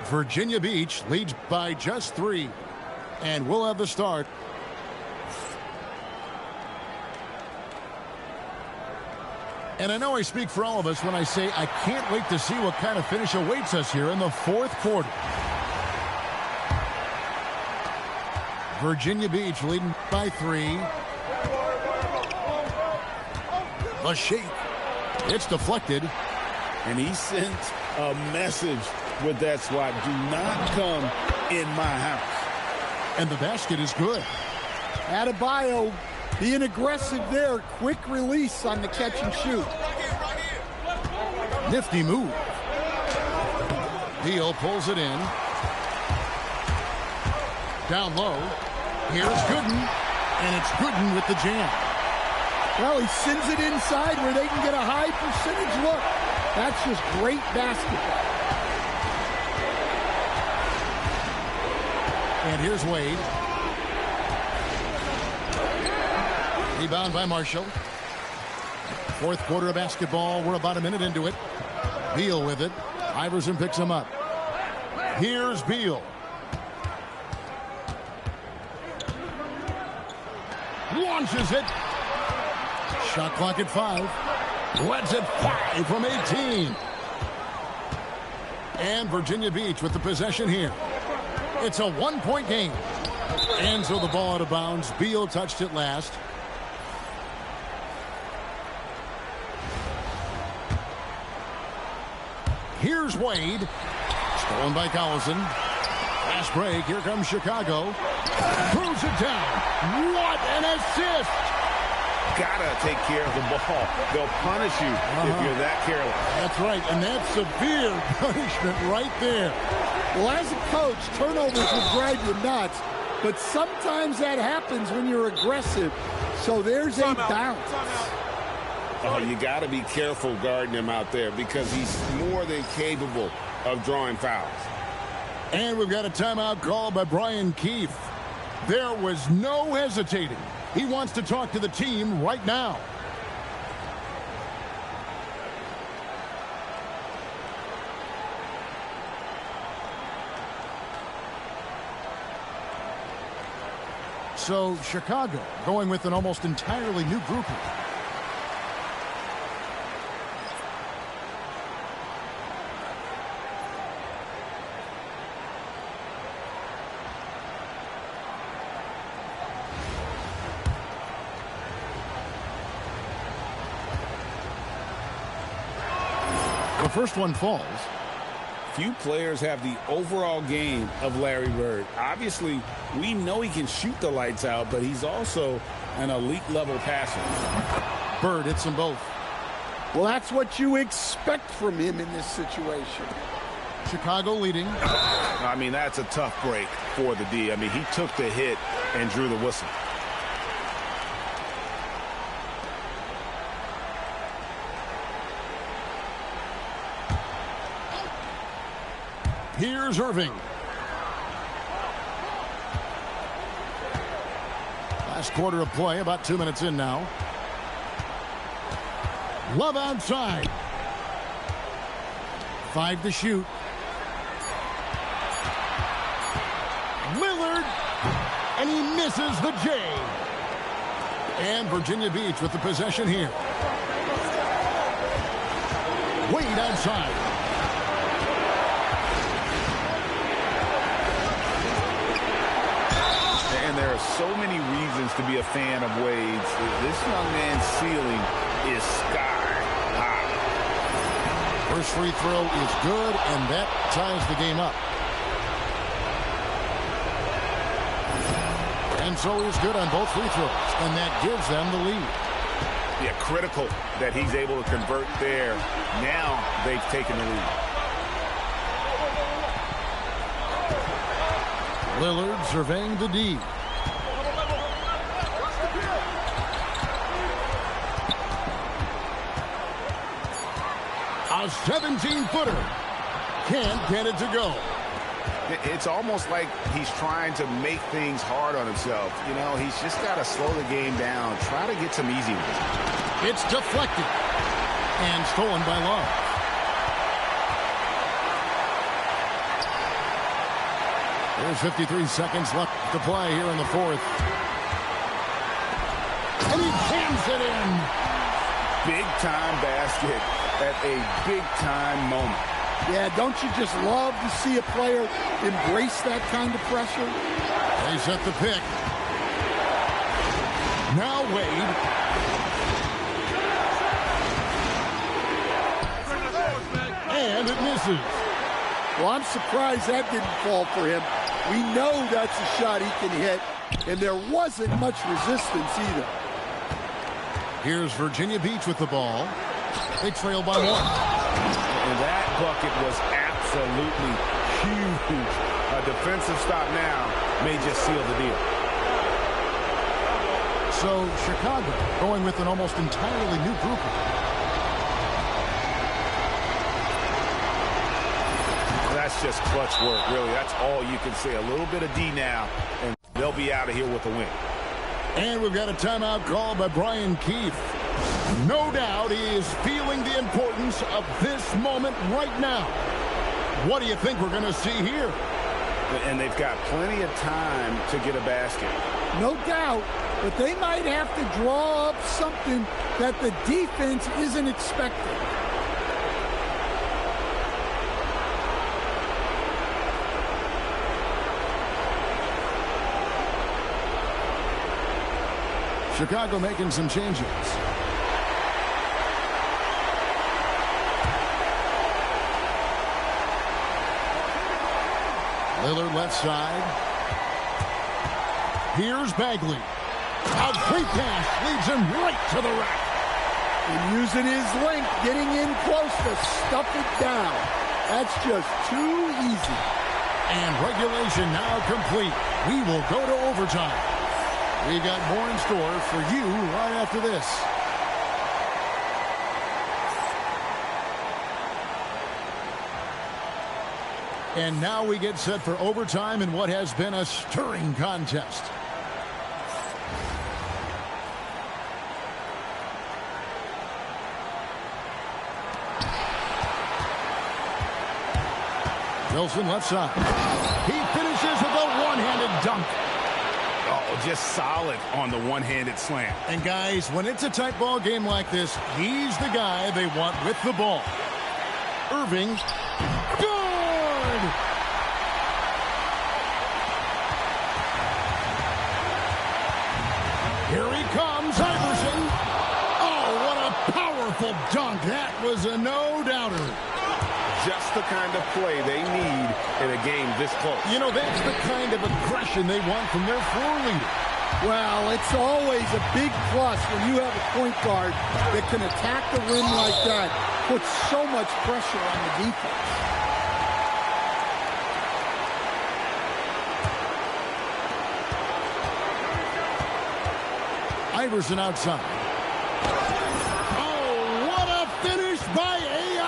Virginia Beach leads by just 3. And we'll have the start. And I know I speak for all of us when I say I can't wait to see what kind of finish awaits us here in the fourth quarter. Virginia Beach leading by 3. The shake. It's deflected.
And he sent a message with that swat. Do not come in my house.
And the basket is good.
Adebayo being aggressive there. Quick release on the catch and shoot.
Nifty move. Beal pulls it in. Down low. Here's Gooden. And it's Gooden with the jam.
Well, he sends it inside where they can get a high percentage look. That's just great basketball.
And here's Wade. Rebound by Marshall. Fourth quarter of basketball. We're about a minute into it. Beal with it. Iverson picks him up. Here's Beal. Launches it. Shot clock at 5. Lets it 5 from 18. And Virginia Beach with the possession here. It's a 1-point game. And so the ball out of bounds. Beal touched it last. Here's Wade. Stolen by Collison. Fast break. Here comes Chicago. Throws it down. What an assist!
Gotta take care of the ball. They'll punish you if you're that careless.
That's right, and that's severe punishment right there.
Well, as a coach, turnovers will drive you nuts, but sometimes that happens when you're aggressive. So there's a bounce.
Oh, you got to be careful guarding him out there because he's more than capable of drawing fouls.
And we've got a timeout called by Brian Keefe. There was no hesitating. He wants to talk to the team right now. So Chicago going with an almost entirely new grouping. The first one falls.
Few players have the overall game of Larry Bird. Obviously, we know he can shoot the lights out, but he's also an elite level passer.
Bird hits them both.
Well, that's what you expect from him in this situation.
Chicago leading.
I mean, that's a tough break for the D. I mean, he took the hit and drew the whistle.
Here's Irving. Last quarter of play, about 2 minutes in now. Love outside. 5 to shoot. Lillard. And he misses the J. And Virginia Beach with the possession here. Wade outside.
And there are so many reasons to be a fan of Wade's. This young man's ceiling is sky high.
First free throw is good, and that ties the game up. And so he's good on both free throws, and that gives them the lead.
Yeah, critical that he's able to convert there. Now they've taken the lead.
Lillard surveying the D. A 17-footer. Can't get it to go.
It's almost like he's trying to make things hard on himself. You know, he's just got to slow the game down. Try to get some easy ones.
It's deflected. And stolen by Love. There's 53 seconds left to play here in the fourth. And he jams it in.
Big-time basket at a big-time moment.
Yeah, don't you just love to see a player embrace that kind of pressure?
They set the pick. Now Wade. And it misses.
Well, I'm surprised that didn't fall for him. We know that's a shot he can hit, and there wasn't much resistance either.
Here's Virginia Beach with the ball. They trail by 1.
And that bucket was absolutely huge. A defensive stop now may just seal the deal.
So Chicago going with an almost entirely new grouping.
That's just clutch work, really. That's all you can say. A little bit of D now, and they'll be out of here with a win.
And we've got a timeout called by Brian Keefe. No doubt he is feeling the importance of this moment right now. What do you think we're going to see here?
And they've got plenty of time to get a basket.
No doubt, but they might have to draw up something that the defense isn't expecting.
Chicago making some changes. Lillard left side. Here's Bagley. A quick pass leads him right to the rack.
And using his length, getting in close to stuff it down. That's just too easy.
And regulation now complete. We will go to overtime. We got more in store for you right after this. And now we get set for overtime in what has been a stirring contest. Wilson left side. He finishes with a one-handed dunk.
Oh, just solid on the one-handed slam.
And guys, when it's a tight ball game like this, he's the guy they want with the ball. Irving. Good! Here he comes, Iverson. Oh, what a powerful dunk. That was a no-doubter.
Just the kind of play they need in a game this close.
You know, that's the kind of aggression they want from their floor leader.
Well, it's always a big plus when you have a point guard that can attack the rim like that, puts so much pressure on the defense.
Iverson outside. Oh, what a finish by AI!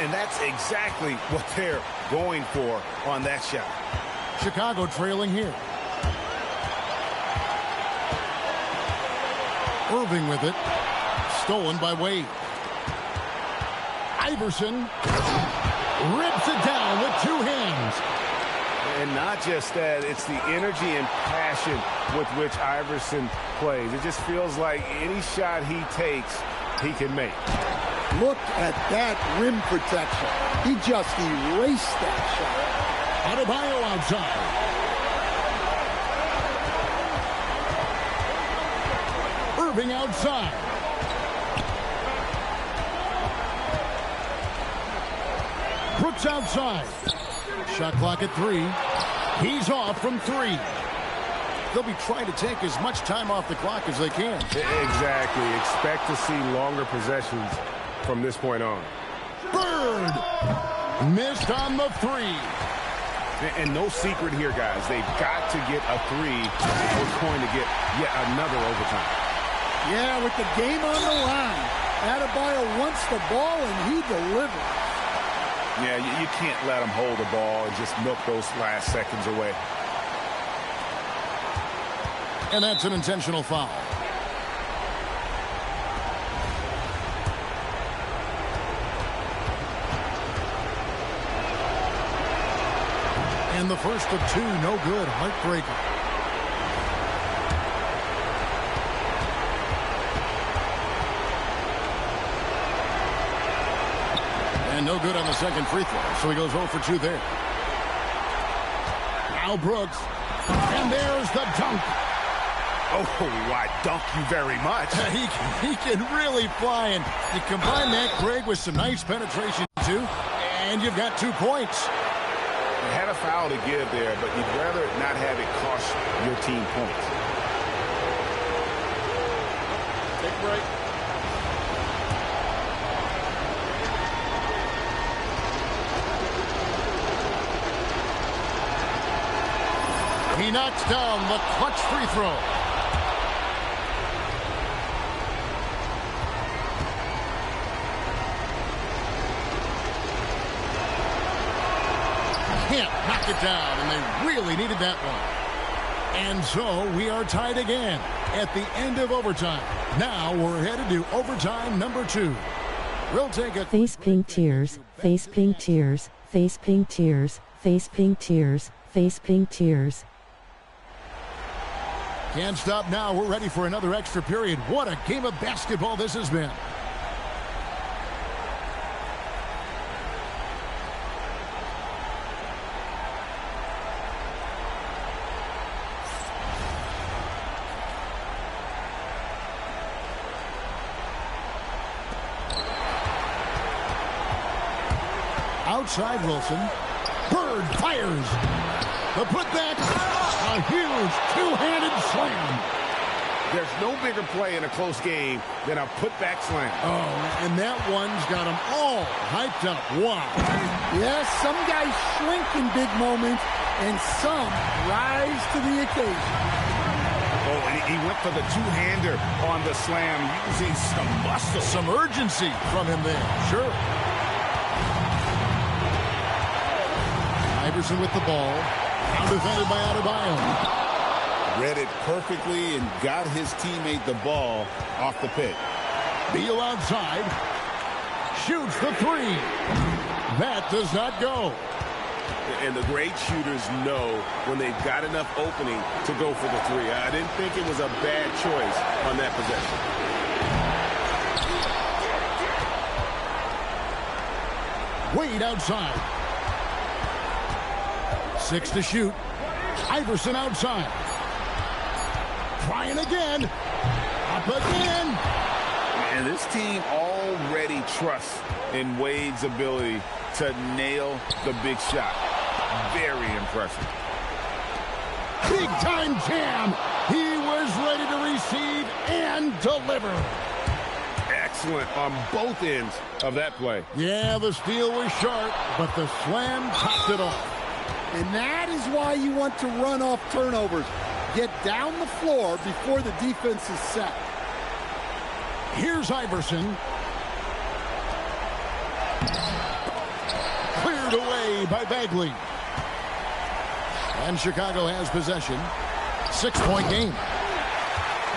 And that's exactly what they're going for on that shot.
Chicago trailing here. Irving with it. Stolen by Wade. Iverson rips it down with 2 hands.
And not just that, it's the energy and passion with which Iverson plays. It just feels like any shot he takes, he can make.
Look at that rim protection. He just erased that shot.
Adebayo outside. Irving outside. Brooks outside. Shot clock at 3. He's off from 3. They'll be trying to take as much time off the clock as they can.
Exactly. Expect to see longer possessions from this point on.
Bird missed on the 3.
And no secret here, guys. They've got to get a 3 if we're going to get yet another overtime.
Yeah, with the game on the line, Adebayo wants the ball and he delivers.
Yeah, you can't let him hold the ball and just milk those last seconds away.
And that's an intentional foul. And the first of two, no good. Heartbreaker. And no good on the second free throw. So he goes 0 for 2 there. Now Brooks. And there's the dunk.
Oh, I dunk you very much.
He can really fly. And you combine that, Greg, with some nice penetration, too. And you've got 2 points.
You had a foul to give there, but you'd rather not have it cost your team points.
Take a break.
He knocks down the clutch free throw. Can't knock it down, and they really needed that one. And so we are tied again at the end of overtime. Now we're headed to overtime number 2. We'll take a
Face pink tears, face pink tears, face pink tears, face pink tears, face pink tears.
Can't stop now. We're ready for another extra period. What a game of basketball this has been. Outside Wilson. Bird fires. The putback. A huge two-handed slam.
There's no bigger play in a close game than a putback slam.
Oh, and that one's got them all hyped up. Wow.
Yes, some guys shrink in big moments, and some rise to the occasion.
Oh, and he went for the two-hander on the slam, using some muscle.
Some urgency from him there. Sure. Iverson with the ball. Now defended by Adebayo.
Read it perfectly and got his teammate the ball off the pick.
Beal outside. Shoots the three. That does not go.
And the great shooters know when they've got enough opening to go for the three. I didn't think it was a bad choice on that possession.
Wade outside. 6 to shoot. Iverson outside. Trying again. Up again.
And this team already trusts in Wade's ability to nail the big shot. Very impressive.
Big time jam. He was ready to receive and deliver.
Excellent on both ends of that play.
Yeah, the steal was sharp, but the slam topped it off.
And that is why you want to run off turnovers. Get down the floor before the defense is set.
Here's Iverson. Cleared away by Bagley. And Chicago has possession. 6-point game.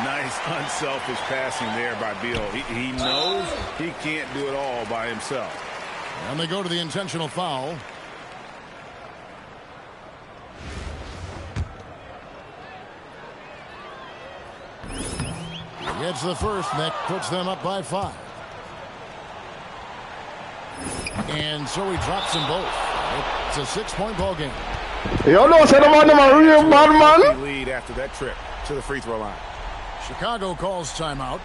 Nice unselfish passing there by Beal. He knows he can't do it all by himself.
And they go to the intentional foul. Gets the first, and that puts them up by 5. And so he drops them both. It's a 6-point ball game.
You know, say the man a real bad man. Lead after that trip to the free throw line.
Chicago calls timeout.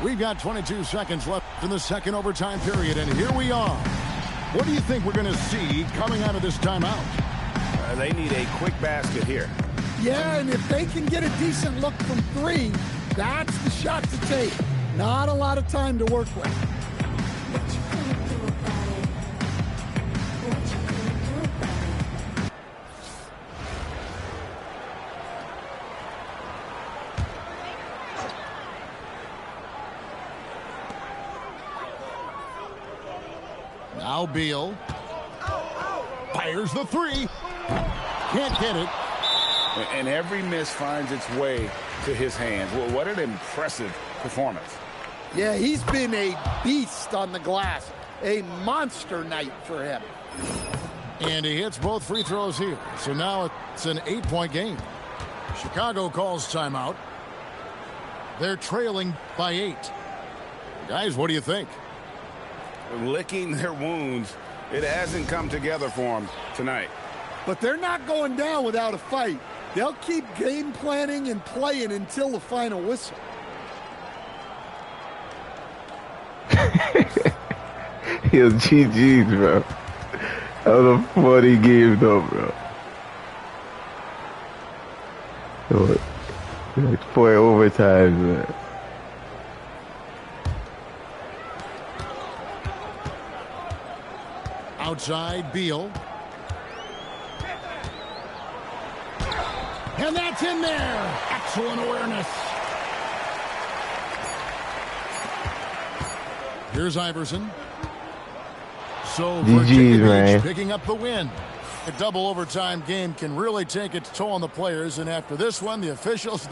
We've got 22 seconds left in the second overtime period, and here we are. What do you think we're going to see coming out of this timeout?
They need a quick basket here.
Yeah, and if they can get a decent look from 3, that's the shot to take. Not a lot of time to work with.
Now Beal fires the 3. Can't get it.
And every miss finds its way to his hands. Well, what an impressive performance.
Yeah, he's been a beast on the glass. A monster night for him.
And he hits both free throws here. So now it's an 8-point game. Chicago calls timeout. They're trailing by 8. Guys, what do you think?
Licking their wounds. It hasn't come together for them tonight.
But they're not going down without a fight. They'll keep game planning and playing until the final whistle.
Yo, GG's, bro. That was a funny game, though, bro. Like 4 overtimes, man.
Outside, Beal. And that's in there. Excellent awareness. Here's Iverson. So
GG's, man.
picking up the win. A double overtime game can really take its toll on the players, and after this one, the officials...